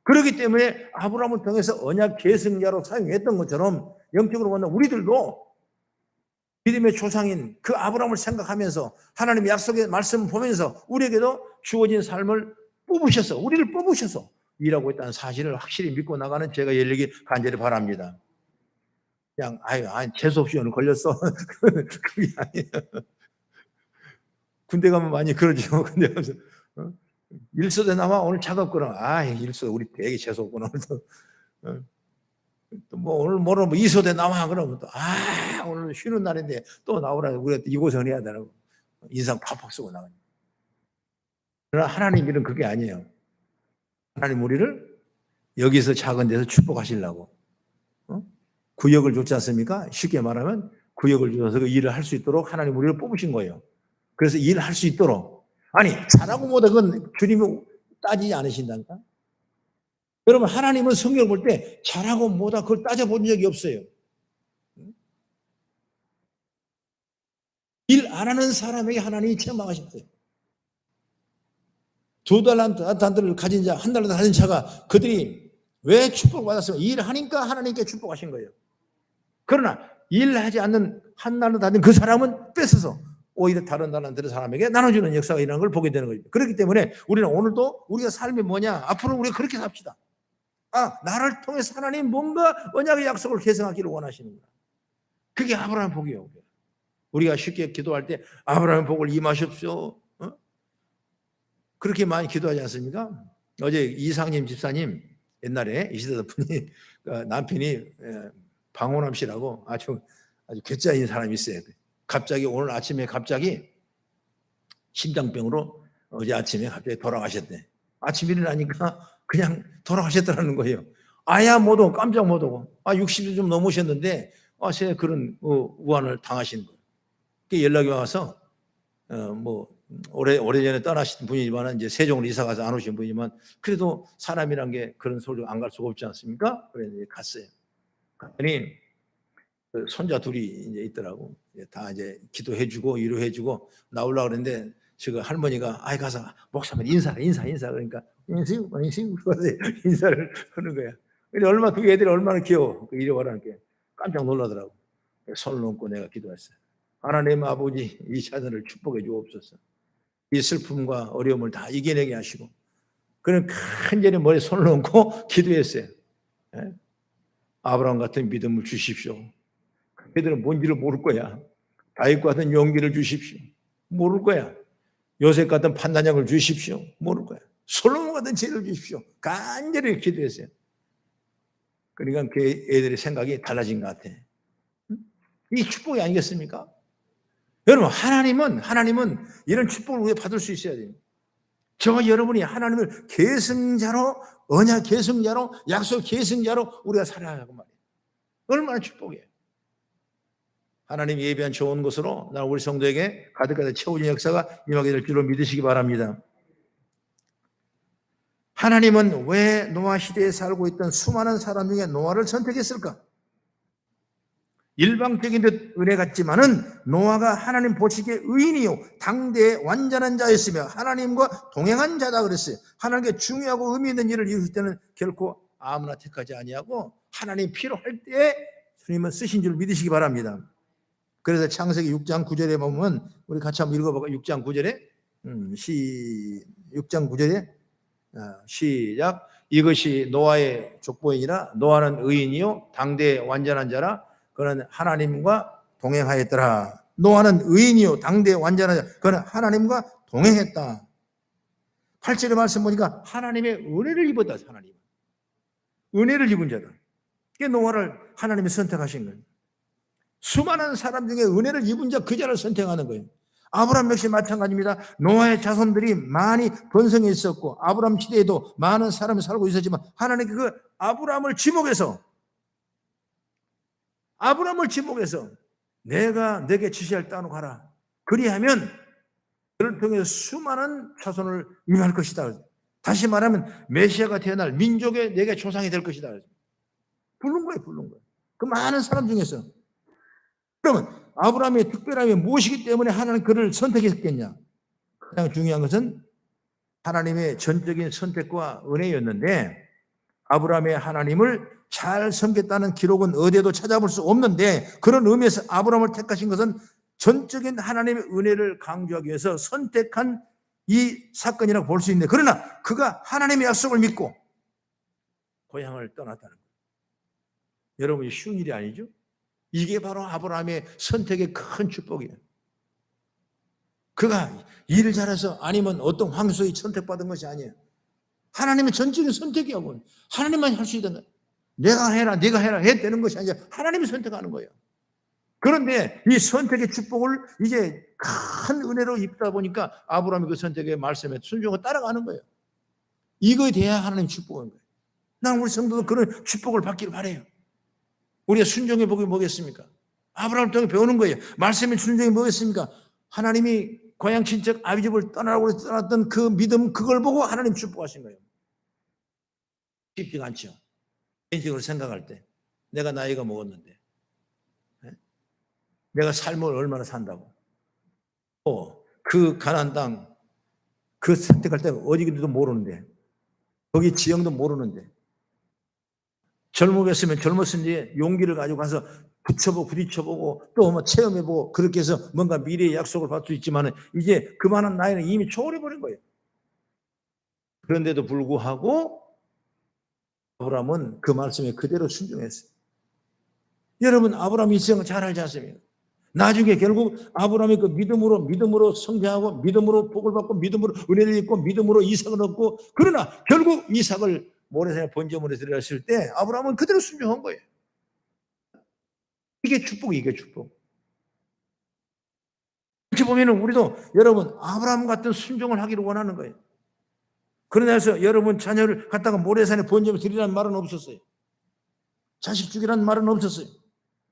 그렇기 때문에 아브라함을 통해서 언약 계승자로 사용했던 것처럼 영적으로 보면 우리들도 믿음의 조상인 그 아브라함을 생각하면서 하나님의 약속의 말씀을 보면서 우리에게도 주어진 삶을 뽑으셔서 우리를 뽑으셔서 일하고 있다는 사실을 확실히 믿고 나가는 제가 열리기 간절히 바랍니다. 그냥 재수없이 오늘 걸렸어. 그게 아니에요. 군대 가면 많이 그러죠. 군대 가서 일소대 남아 오늘 작업거나 일소 우리 되게 재수없구나. 뭐 오늘 뭐로 뭐 이소대 나와 그러면 또 오늘 쉬는 날인데 또 나오라 우리가 이고선 해야 되라고 인상 팍팍 쓰고 나가요. 그러나 하나님 일은 그게 아니에요. 하나님 우리를 여기서 작은 데서 축복하시려고 구역을 줬지 않습니까? 쉽게 말하면 구역을 줘서 그 일을 할 수 있도록 하나님 우리를 뽑으신 거예요. 그래서 일을 할 수 있도록 잘하고 못하 그건 주님이 따지지 않으신다니까. 여러분 하나님은 성경을 볼 때 잘하고 못하 그걸 따져본 적이 없어요. 일 안 하는 사람에게 하나님이 책망하셨어요. 2달란트를 가진 자, 1달란트 가진 자가 그들이 왜 축복을 받았으면 일하니까 하나님께 축복하신 거예요. 그러나 일하지 않는 1달란트 가진 그 사람은 뺏어서 오히려 다른 달란트를 사람에게 나눠주는 역사가 일어나는 걸 보게 되는 거죠. 그렇기 때문에 우리는 오늘도 우리가 삶이 뭐냐 앞으로 우리가 그렇게 삽시다. 나를 통해서 하나님 뭔가 언약의 약속을 계승하기를 원하시는구나. 그게 아브라함 복이에요. 우리가 쉽게 기도할 때 아브라함 복을 임하십시오. 그렇게 많이 기도하지 않습니까? 어제 이상님 집사님 옛날에 이시대 분이 남편이 방호남 씨라고 아주 괴짜인 사람이 있어요. 갑자기 오늘 아침에 심장병으로 어제 아침에 갑자기 돌아가셨대. 아침 일어나니까 그냥 돌아가셨다는 거예요. 아야 못 오고 깜짝 못 오고 60이 좀 넘으셨는데 새 그런 우환을 당하신 거예요. 연락이 와서 오래전에 떠나신 분이지만 이제 세종으로 이사 가서 안 오신 분이지만 그래도 사람이란 게 그런 소리 안 갈 수가 없지 않습니까? 그래서 갔어요. 갔더니 그 손자 둘이 이제 있더라고. 다 이제 기도해주고 위로해주고 나오려고 그랬는데 지금 할머니가 가서 목사님 인사 그러니까 인사를 하는 거야. 근데 그 애들이 얼마나 귀여워. 이리 와라는 게 깜짝 놀라더라고. 손을 얹고 내가 기도했어요. 하나님 아버지 이 자녀를 축복해 주옵소서. 이 슬픔과 어려움을 다 이겨내게 하시고 그는 간절히 머리에 손을 얹고 기도했어요. 아브라함 같은 믿음을 주십시오. 그들은 뭔지를 모를 거야. 다윗 같은 용기를 주십시오. 모를 거야. 요셉 같은 판단력을 주십시오. 모를 거야. 솔로몬 같은 지혜를 주십시오. 간절히 기도했어요. 그러니까 그 애들의 생각이 달라진 것 같아. 이 축복이 아니겠습니까? 여러분 하나님은 이런 축복을 우리가 받을 수 있어야 돼요. 저와 여러분이 하나님을 계승자로 언약 계승자로 약속 계승자로 우리가 살아야 하고 말이에요. 얼마나 축복이에요. 하나님 예비한 좋은 것으로 나 우리 성도에게 가득가득 채워진 역사가 임하게 될 줄로 믿으시기 바랍니다. 하나님은 왜 노아 시대에 살고 있던 수많은 사람 중에 노아를 선택했을까? 일방적인 듯 은혜 같지만은 노아가 하나님 보시기에 의인이요 당대의 완전한 자였으며 하나님과 동행한 자다 그랬어요. 하나님께 중요하고 의미 있는 일을 이루실 때는 결코 아무나 택하지 아니하고 하나님 필요할 때에 주님은 쓰신 줄 믿으시기 바랍니다. 그래서 창세기 6장 9절에 보면 우리 같이 한번 읽어볼까요? 6장 9절에 6장 9절에 시작. 이것이 노아의 족보이니라. 노아는 의인이요 당대의 완전한 자라. 그는 하나님과 동행하였더라. 노아는 의인이요 당대의 완전한 자. 그는 하나님과 동행했다. 8절의 말씀 보니까 하나님의 은혜를 입었다. 하나님 은혜를 입은 자다. 이게 노아를 하나님이 선택하신 거예요. 수많은 사람 중에 은혜를 입은 자 그 자를 선택하는 거예요. 아브라함 역시 마찬가지입니다. 노아의 자손들이 많이 번성해 있었고 아브라함 시대에도 많은 사람이 살고 있었지만 하나님이 그 아브라함을 지목해서 내가 내게 지시할 땅으로 가라. 그리하면 그를 통해서 수많은 자손을 임할 것이다. 다시 말하면 메시아가 태어날 민족의 내게 조상이 될 것이다. 부른 거예요. 그 많은 사람 중에서. 그러면 아브라함의 특별함이 무엇이기 때문에 하나님 그를 선택했겠냐? 가장 중요한 것은 하나님의 전적인 선택과 은혜였는데 아브라함의 하나님을 잘 섬겼다는 기록은 어디에도 찾아볼 수 없는데 그런 의미에서 아브라함을 택하신 것은 전적인 하나님의 은혜를 강조하기 위해서 선택한 이 사건이라고 볼 수 있는데 그러나 그가 하나님의 약속을 믿고 고향을 떠났다는 거예요. 여러분 쉬운 일이 아니죠? 이게 바로 아브라함의 선택의 큰 축복이에요. 그가 일을 잘해서 아니면 어떤 황소에 선택받은 것이 아니에요. 하나님의 전적인 선택이하고 하나님만 할 수 있다. 내가 해라 네가 해라 해야 되는 것이 아니라 하나님이 선택하는 거예요. 그런데 이 선택의 축복을 이제 큰 은혜로 입다 보니까 아브라함이 그 선택의 말씀에 순종하고 따라가는 거예요. 이거에 대해 하나님 축복한 거예요. 나는 우리 성도도 그런 축복을 받기를 바라요. 우리가 순종의 복이 뭐겠습니까? 아브라함을 통해 배우는 거예요. 말씀의 순종이 뭐겠습니까? 하나님이 고향 친척 아비집을 떠나라고 떠났던 그 믿음 그걸 보고 하나님 축복하신 거예요. 쉽지가 않죠. 개인적으로 생각할 때 내가 나이가 먹었는데 내가 삶을 얼마나 산다고 그 가나안 땅 그 선택할 때 어디인지도 모르는데 거기 지형도 모르는데 젊었으면 젊었은지 용기를 가지고 가서 부딪혀보고 또 뭐 체험해보고 그렇게 해서 뭔가 미래의 약속을 받을 수 있지만 이제 그만한 나이는 이미 초월해버린 거예요. 그런데도 불구하고 아브라함은 그 말씀에 그대로 순종했어요. 여러분 아브라함 인생을 잘 알지 않습니까? 나중에 결국 아브라함이 그 믿음으로 성장하고 믿음으로 복을 받고 믿음으로 은혜를 입고 믿음으로 이삭을 얻고 그러나 결국 이삭을 모래사에 번제물에 들어갔을 때 아브라함은 그대로 순종한 거예요. 이게 축복이에요. 이게 축복. 이렇게 보면 우리도 여러분 아브라함 같은 순종을 하기를 원하는 거예요. 그러나서 여러분 자녀를 갖다가 모래산에 번제물 드리라는 말은 없었어요. 자식 주기라는 말은 없었어요.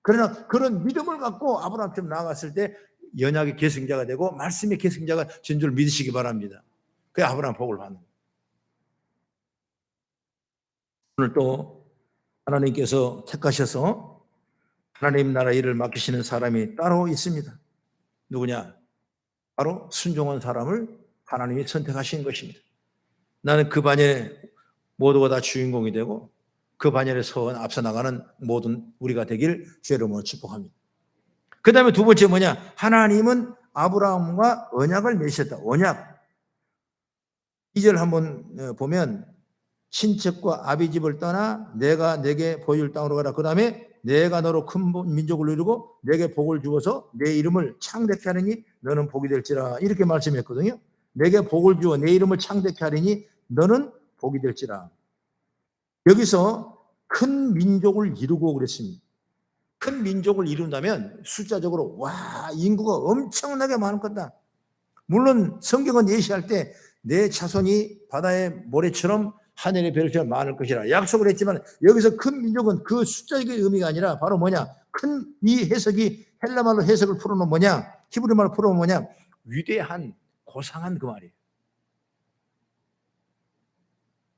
그러나 그런 믿음을 갖고 아브라함처럼 나아갔을 때 연약의 계승자가 되고 말씀의 계승자가 된 줄 믿으시기 바랍니다. 그게 아브라함 복을 받는 거예요. 오늘 또 하나님께서 택하셔서 하나님 나라 일을 맡기시는 사람이 따로 있습니다. 누구냐? 바로 순종한 사람을 하나님이 선택하신 것입니다. 나는 그 반열에 모두가 다 주인공이 되고 그 반열에 앞서 나가는 모든 우리가 되길 주의 이름으로 축복합니다. 그 다음에 두 번째 뭐냐? 하나님은 아브라함과 언약을 맺으셨다. 언약. 2절 한번 보면 친척과 아비집을 떠나 내가 내게 보여줄 땅으로 가라. 그 다음에 내가 너로 큰 민족을 이루고 내게 복을 주어서 내 이름을 창대케 하리니 너는 복이 될지라. 이렇게 말씀했거든요. 내게 복을 주어 내 이름을 창대케 하리니 너는 복이 될지라. 여기서 큰 민족을 이루고 그랬습니다. 큰 민족을 이룬다면 숫자적으로 인구가 엄청나게 많을 거다. 물론 성경은 예시할 때 내 자손이 바다의 모래처럼 하늘의 별처럼 많을 것이라 약속을 했지만 여기서 큰 민족은 그 숫자적인 의미가 아니라 바로 뭐냐? 큰 이 해석이 헬라말로 해석을 풀어놓으면 뭐냐? 히브리말로 풀어놓으면 뭐냐? 위대한, 고상한 그 말이에요.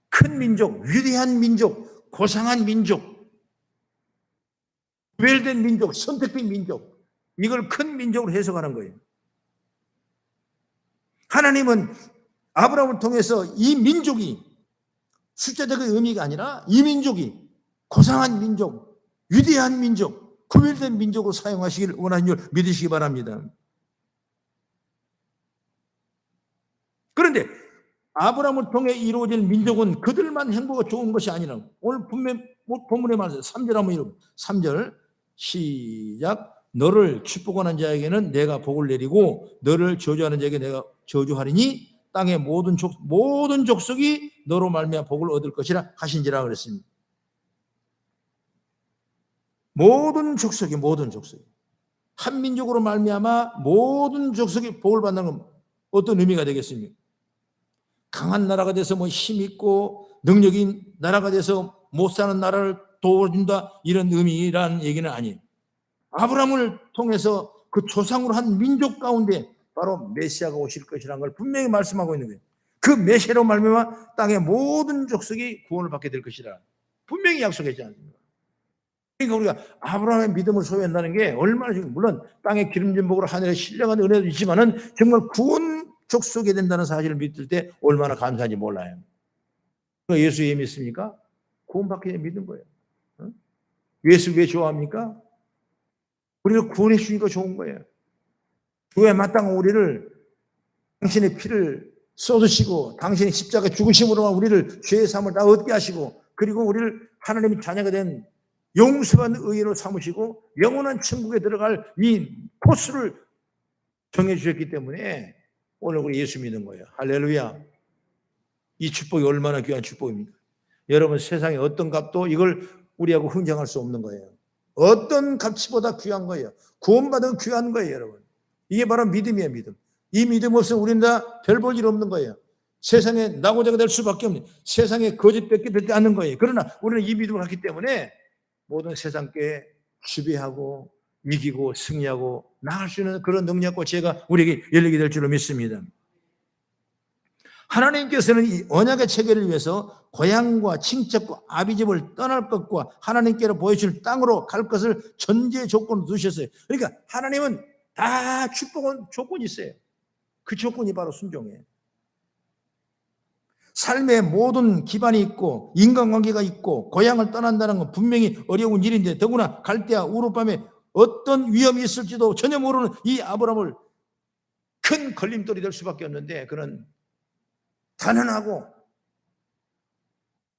큰 민족, 위대한 민족, 고상한 민족. 구별된 민족, 선택된 민족, 이걸 큰 민족으로 해석하는 거예요. 하나님은 아브라함을 통해서 이 민족이 숫자적인 의미가 아니라 이 민족이 고상한 민족, 위대한 민족, 구별된 민족으로 사용하시기를 원하는 줄 믿으시기 바랍니다. 그런데 아브라함을 통해 이루어질 민족은 그들만 행복과 좋은 것이 아니라, 오늘 본문의 말씀 3절 한번 읽어보세요. 3절 시작. 너를 축복하는 자에게는 내가 복을 내리고 너를 저주하는 자에게 내가 저주하리니 땅의 모든 족속이 너로 말미암아 복을 얻을 것이라 하신지라 그랬습니다. 모든 족속이 한 민족으로 말미암아 모든 족속이 복을 받는 건 어떤 의미가 되겠습니까? 강한 나라가 돼서 뭐 힘 있고 능력인 나라가 돼서 못 사는 나라를 도와준다 이런 의미라는 얘기는 아니에요. 아브라함을 통해서 그 조상으로 한 민족 가운데 바로 메시아가 오실 것이라는 걸 분명히 말씀하고 있는 거예요. 그 메시아로 말미암아 땅의 모든 족속이 구원을 받게 될 것이라 분명히 약속했지 않습니까? 그러니까 우리가 아브라함의 믿음을 소유한다는 게 얼마나 지금 물론 땅의 기름진 복으로 하늘에 신령한 은혜도 있지만은 정말 구원 족속이 된다는 사실을 믿을 때 얼마나 감사한지 몰라요. 예수 왜 믿습니까? 구원받기 위해 믿는 거예요. 예수 왜 좋아합니까? 우리를 구원해 주니까 좋은 거예요. 주에 마땅한 우리를 당신의 피를 쏟으시고 당신의 십자가 죽으심으로 우리를 죄의 삶을 다 얻게 하시고 그리고 우리를 하나님의 자녀가 된 용서받는 의인으로 삼으시고 영원한 천국에 들어갈 이 코스를 정해 주셨기 때문에 오늘 우리 예수 믿는 거예요. 할렐루야. 이 축복이 얼마나 귀한 축복입니까? 여러분 세상에 어떤 값도 이걸 우리하고 흥정할 수 없는 거예요. 어떤 가치보다 귀한 거예요. 구원받은 귀한 거예요, 여러분. 이게 바로 믿음이에요, 믿음. 이 믿음 없으면 우리는 다 별 볼 일 없는 거예요. 세상에 나고자가 될 수밖에 없는, 세상에 거짓밖에 되지 않는 거예요. 그러나 우리는 이 믿음을 갖기 때문에 모든 세상께 지배하고 이기고 승리하고 나갈 수 있는 그런 능력과 지혜가 우리에게 열리게 될 줄로 믿습니다. 하나님께서는 이 언약의 체계를 위해서 고향과 친척과 아비집을 떠날 것과 하나님께로 보여줄 땅으로 갈 것을 전제 조건으로 두셨어요. 그러니까 하나님은 다 축복은 조건이 있어요. 그 조건이 바로 순종이에요. 삶의 모든 기반이 있고 인간관계가 있고 고향을 떠난다는 건 분명히 어려운 일인데 더구나 갈대아 우룻밤에 어떤 위험이 있을지도 전혀 모르는 이 아브라함을 큰 걸림돌이 될 수밖에 없는데 그는 단언하고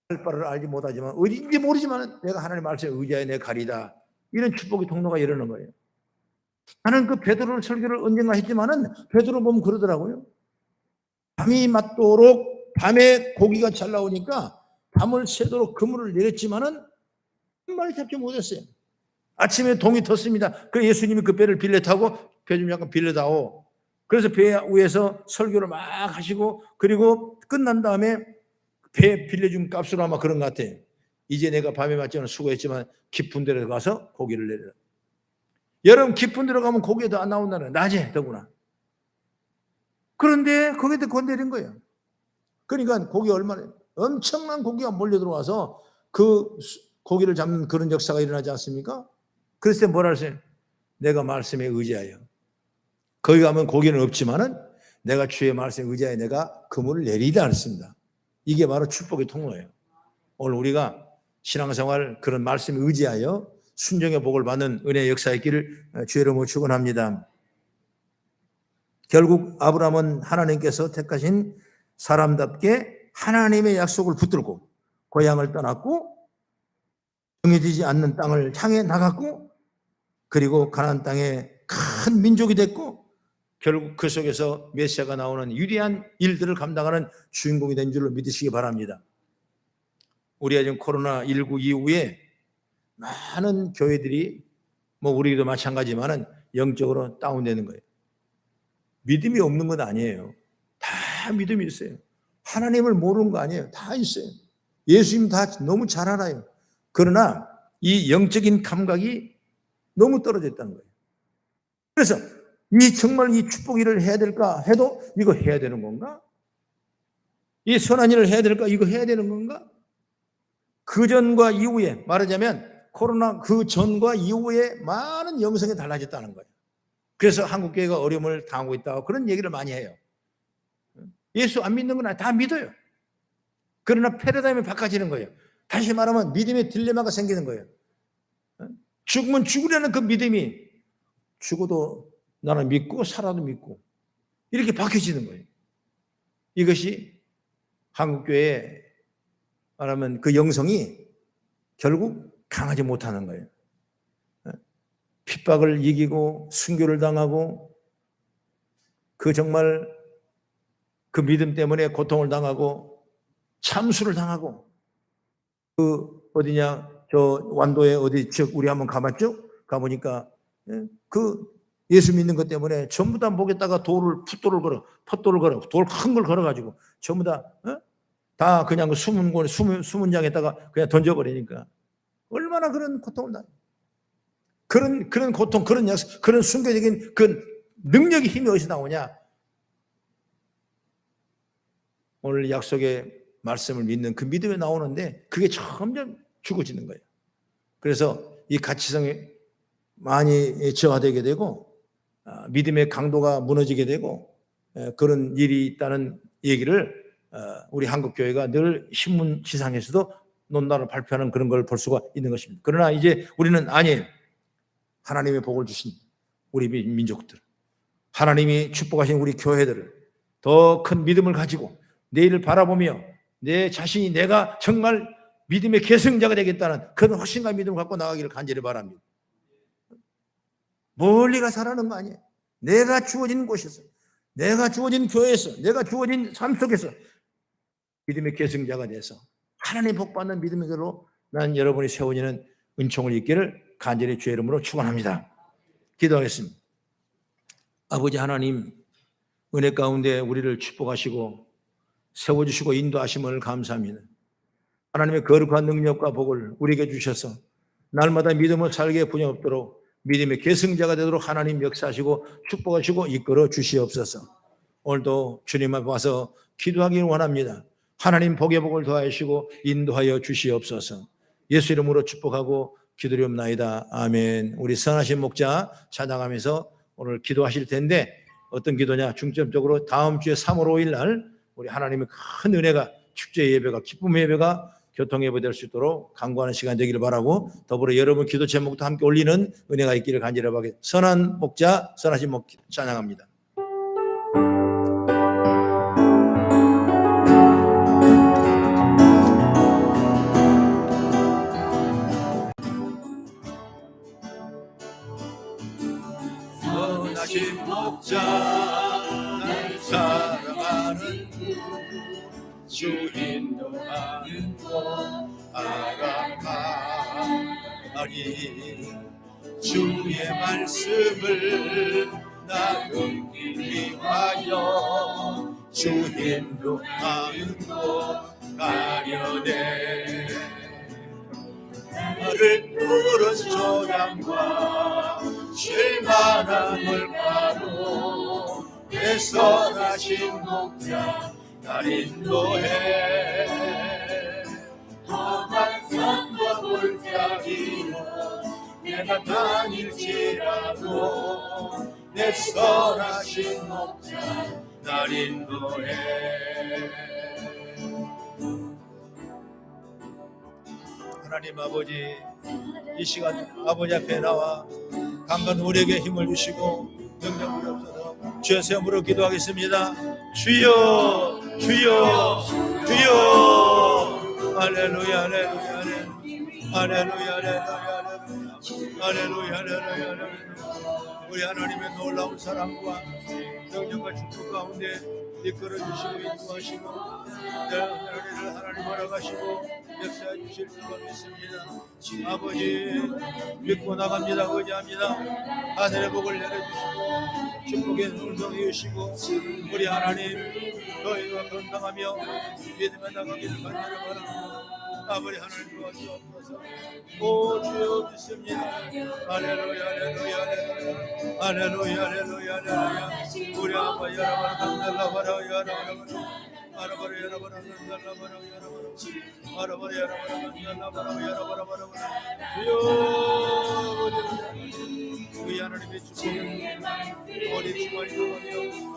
할 바를 알지 못하지만 어딘지 모르지만 내가 하나님 말씀에 의지하여 내 가리다 이런 축복의 통로가 이러는 거예요. 나는 그 베드로를 설교를 언젠가 했지만은 베드로 보면 그러더라고요. 밤이 맞도록 밤에 고기가 잘 나오니까 밤을 새도록 그물을 내렸지만은 한 마리 잡지 못했어요. 아침에 동이 텄습니다. 그래서 예수님이 그 배를 빌려 타고 배 좀 약간 빌려다오. 그래서 배 위에서 설교를 막 하시고 그리고 끝난 다음에 배 빌려준 값으로 아마 그런 것 같아요. 이제 내가 밤에 맞지는 수고했지만 깊은 데로 가서 고기를 내려라. 여러분 깊은 데로 가면 고기가 더 안 나온다는 낮에 더구나. 그런데 거기에 건드린 거예요. 그러니까 고기 얼마나 엄청난 고기가 몰려 들어와서 그 고기를 잡는 그런 역사가 일어나지 않습니까? 그래서 뭐라 하세요? 내가 말씀에 의지하여 거기 가면 고기는 없지만은 내가 주의 말씀에 의지하여 내가 그물을 내리다 했습니다. 이게 바로 축복의 통로예요. 오늘 우리가 신앙생활 그런 말씀에 의지하여 순종의 복을 받는 은혜의 역사의 길을 주의 이름으로 축원합니다. 결국 아브라함은 하나님께서 택하신 사람답게 하나님의 약속을 붙들고 고향을 떠났고 정해지지 않는 땅을 향해 나갔고 그리고 가나안 땅에 큰 민족이 됐고 결국 그 속에서 메시아가 나오는 위대한 일들을 감당하는 주인공이 된 줄로 믿으시기 바랍니다. 우리가 지금 코로나19 이후에 많은 교회들이 뭐 우리도 마찬가지지만은 영적으로 다운되는 거예요. 믿음이 없는 건 아니에요. 다 믿음이 있어요. 하나님을 모르는 거 아니에요. 다 있어요. 예수님 다 너무 잘 알아요. 그러나 이 영적인 감각이 너무 떨어져 있다는 거예요. 그래서 정말 이 축복 일을 해야 될까 해도 이거 해야 되는 건가? 이 선한 일을 해야 될까? 이거 해야 되는 건가? 그 전과 이후에 말하자면 코로나 그 전과 이후에 많은 영성이 달라졌다는 거예요. 그래서 한국교회가 어려움을 당하고 있다고 그런 얘기를 많이 해요. 예수 안 믿는 건 다 믿어요. 그러나 패러다임이 바꿔지는 거예요. 다시 말하면 믿음의 딜레마가 생기는 거예요. 죽으면 죽으려는 그 믿음이 죽어도 나는 믿고 살아도 믿고 이렇게 바뀌어지는 거예요. 이것이 한국교회에 말하면 그 영성이 결국 강하지 못하는 거예요. 핍박을 이기고 순교를 당하고 그 정말 그 믿음 때문에 고통을 당하고 참수를 당하고 그 어디냐 저 완도에 어디 지역 우리 한번 가봤죠? 가보니까 그 예수 믿는 것 때문에 전부 다 목에다가 풋돌을 걸어 돌 큰 걸 걸어가지고 전부 다 그냥 그 수문장에다가 그냥 던져버리니까 얼마나 그런 고통을 나 그런 고통 그런 순교적인 그 능력이 힘이 어디서 나오냐? 오늘 약속의 말씀을 믿는 그 믿음에 나오는데 그게 점점 죽어지는 거예요. 그래서 이 가치성이 많이 저하되게 되고 믿음의 강도가 무너지게 되고 그런 일이 있다는 얘기를 우리 한국교회가 늘 신문 지상에서도 논란을 발표하는 그런 걸 볼 수가 있는 것입니다. 그러나 이제 우리는 아니에요. 하나님의 복을 주신 우리 민족들, 하나님이 축복하신 우리 교회들을 더 큰 믿음을 가지고 내일을 바라보며 내 자신이 내가 정말 믿음의 계승자가 되겠다는 그런 확신과 믿음을 갖고 나가기를 간절히 바랍니다. 멀리 가서 하라는 거 아니에요. 내가 주어진 곳에서, 내가 주어진 교회에서, 내가 주어진 삶 속에서 믿음의 계승자가 돼서 하나님 복 받는 믿음의 길로 난 여러분이 세워지는 은총을 있기를 간절히 주의 이름으로 축원합니다. 기도하겠습니다. 아버지 하나님, 은혜 가운데 우리를 축복하시고 세워주시고 인도하심을 감사합니다. 하나님의 거룩한 능력과 복을 우리에게 주셔서 날마다 믿음을 살게 분영없도록 믿음의 계승자가 되도록 하나님 역사하시고 축복하시고 이끌어 주시옵소서. 오늘도 주님 앞에 와서 기도하기를 원합니다. 하나님 복의 복을 더하시고 인도하여 주시옵소서. 예수 이름으로 축복하고 기도리옵나이다. 아멘. 우리 선하신 목자 찬양하면서 오늘 기도하실 텐데 어떤 기도냐? 중점적으로 다음 주에 3월 5일 날 우리 하나님의 큰 은혜가 축제 예배가 기쁨의 예배가 교통 예배 될 수 있도록 간구하는 시간 되기를 바라고 더불어 여러분 기도 제목도 함께 올리는 은혜가 있기를 간절히 바라겠습니다. 선한 목자, 선하신 목자 찬양합니다. 선하신 목자 나를 사랑하는 주 인도하는 곳 알아가니 주의 말씀을 나누기 위하여 주 인도하는 곳 가려내 나를 푸른 소량과 쉴만한 물가로 내 선하신 목자 날 인도해 험한 산과 골짜기로 내가 다닐지라도 내 선하신 목자 날 인도해 하나님 아버지 이 시간 아버지 앞에 나와 강건 우리에게 힘을 주시고 능력을 없어서 주의 세움으로 기도하겠습니다. 주여 주여 주여 할렐루야 할렐루야 할렐루야 할렐루야 할렐루야 우리 하나님의 놀라운 사랑과 능력과 축복 가운데 이끌어 주시고 인도하시고 내 하나님을 하나님 허락하시고 역사해 주실 줄로 믿습니다. 아버지 믿고 나갑니다. 의지합니다. 하늘의 복을 내려주시고 축복의 눈을 이으시고 우리 하나님 너희가 건강하며 믿음에 나가기를 간절히 바랍니다. 아버지 하나님 도와주옵소서. 오 주여 믿습니다. 할렐루야 할렐루야 할렐루야 할렐루야 할렐루야 할렐루야 우리 아빠 여러분 감사합니다. 할렐루야 우리 하나님의 축복에 머리 주말 이동하며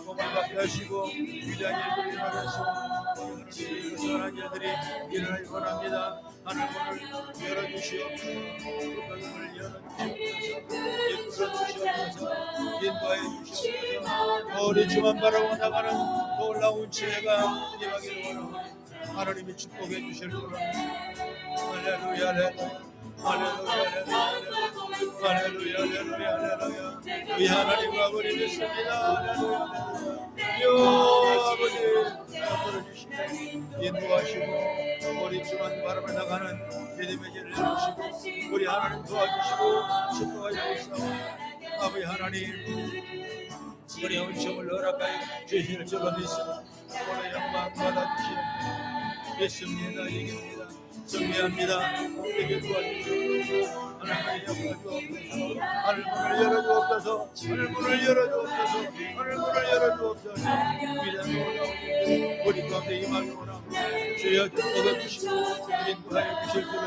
몸을 받게 하시고 위대한 일들이 일어나서 하나님의 선한 일들이 일어나길 원합니다. 하늘 문을 열어주시옵소서. 문을 열어주시옵소서. 이끌어주시옵소서. 인도하여 주시옵소서. 우리 주만 바라고 나가는 놀라운 지혜가 임하기를 원합니다. 하나님이 축복해 주실 줄 할렐루야 할렐루야 할렐루야 할렐루야 할렐루야 할렐루야 우리 하나님 아버지 믿습니다. 할렐루야 아버지 아버지 인도하시고 우리 주만 바라며 나가는 믿음의 길을 열어주시고 우리 하나님 도와주시고 축복하여 주시옵소서. 아버지 하나님 우리 은총을 허락하여 주실 줄로 믿습니다. 오늘 영광 받아주시옵소서. 믿습니다. 이깁니다. 승리합니다. 우리에게 도와주시옵소서. 하나님의 영광 하늘 문을 열어주옵소서. 하늘 문을 열어주옵소서. 하늘 문을 열어주옵소서. 우리 가운데 임하기 원합니다. 주여 얻어주시고 인도하여 주실 줄을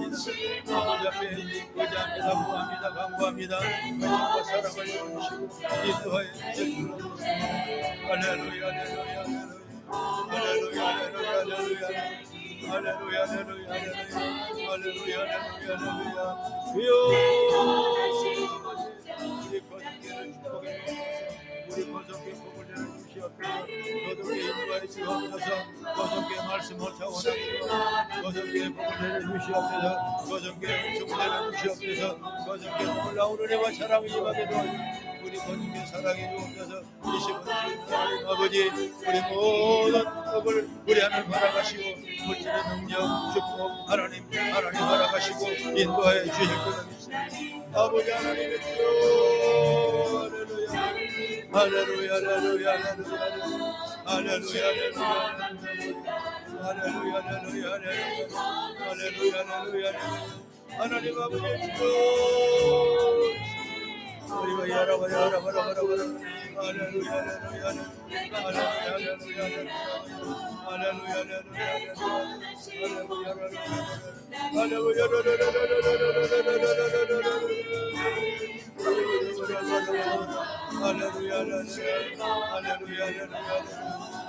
믿습니다. 아버지 앞에 의지합니다. 구합니다. 간구합니다. 은총과 사랑을 주시고 인도하여 주실 줄을 믿습니다. 할렐루야 할렐루야 할렐루야 할렐루야 할렐루야 할렐루야 할렐루야 할렐루야 할렐루야 주여 우리 거듭기를 축복해 주옵소서. 우리 거듭기 복을 내려주시옵소서. 거듭기 인도하여 주옵소서. 거듭기 말씀을 자원하시고 거듭기 복을 내려주시옵소서. 거듭기 은총을 내려주시옵소서. 거듭기 놀라운 은혜와 사랑을 임하게 도와주시옵소서. 우리 거듭기 사랑해 주옵소서. 이 시간 하나님 아버지 우리 모든 복을 우리 하나님 바라가시고 물질의 능력 축복 하나님 바라가시고 인도하여 주실 줄을 믿습니다. 아버지 하나님의 주여 할렐루야 할렐루야 할렐루야 할렐루야 할렐루야 할렐루야 할렐루야 할렐루야 하나님 아버지 주여 우리가 야라바라바라바라 할렐루야 할렐루야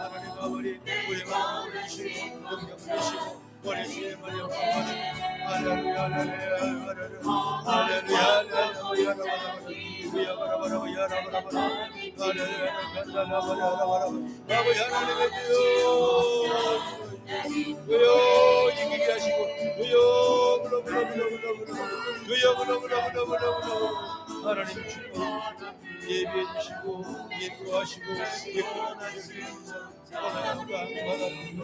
하나님 아버지 우리 마음을 주시고 능력 주시고 우리 주의 말이 없어하는 할렐루야 할렐루야 할렐루야 아버지 하나님의 주여 이기게 하시고 주여 하나님 축복 예비해 주시고 인도하시고 이끌어내 주시옵소서. 오늘 영광 받아주시고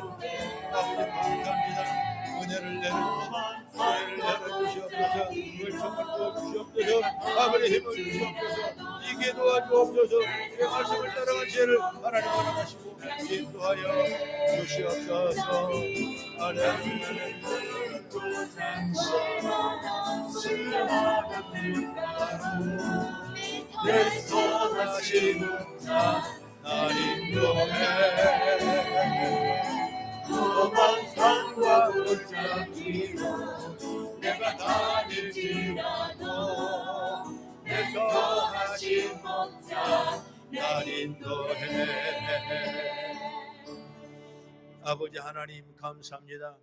아버지 감사합니다. 은혜를 내려주시옵소서. 물총을 부어주시옵소서. 아버지 힘을 주시옵소서. 이게 도와주옵소서. 이 말씀을 따라간 죄를 하나님 허락하시고 인도하여 주시옵소서. 내 선하신 날 인도해 험한 산과 골짜기로 내가 다닐지라도 내 선하신 날 인도해. 아버지 하나님 감사합니다.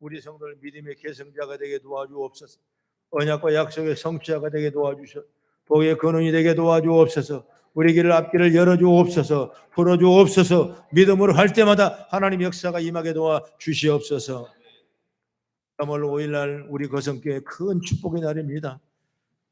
우리 성도를 믿음의 계승자가 되게 도와주옵소서. 언약과 약속의 성취자가 되게 도와주셔 복의 근원이 되게 도와주옵소서. 우리 길을 앞길을 열어주옵소서. 풀어주옵소서. 믿음으로 할 때마다 하나님 역사가 임하게 도와주시옵소서. 3월 5일날 우리 거성교회 큰 축복의 날입니다.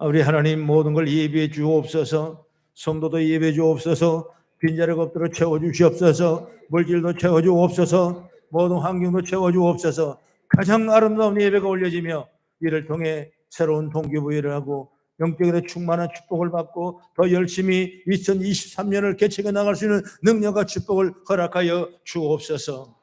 우리 하나님 모든 걸 예비해 주옵소서. 성도도 예비해 주옵소서. 빈자리가 없도록 채워주시옵소서. 물질도 채워주옵소서. 모든 환경도 채워주옵소서. 가장 아름다운 예배가 올려지며 이를 통해 새로운 동기부여를 하고 영적으로 충만한 축복을 받고 더 열심히 2023년을 개척해 나갈 수 있는 능력과 축복을 허락하여 주옵소서.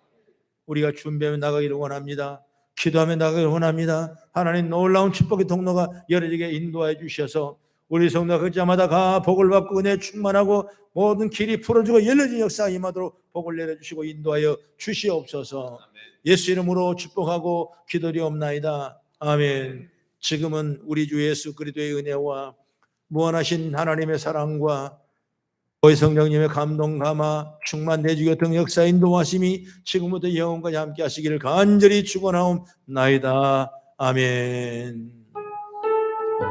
우리가 준비하며 나가기를 원합니다. 기도하며 나가기를 원합니다. 하나님 놀라운 축복의 통로가 열어지게 인도하여 주셔서 우리 성도 각자마다 가 복을 받고 은혜 충만하고 모든 길이 풀어주고 열려진 역사 임하도록 복을 내려주시고 인도하여 주시옵소서. 예수 이름으로 축복하고 기도리옵나이다. 아멘. 지금은 우리 주 예수 그리스도의 은혜와 무한하신 하나님의 사랑과 오의 성령님의 감동 감화 충만 내주기 등 역사 인도하심이 지금부터 영원까지 함께 하시기를 간절히 축원하옵나이다. 아멘.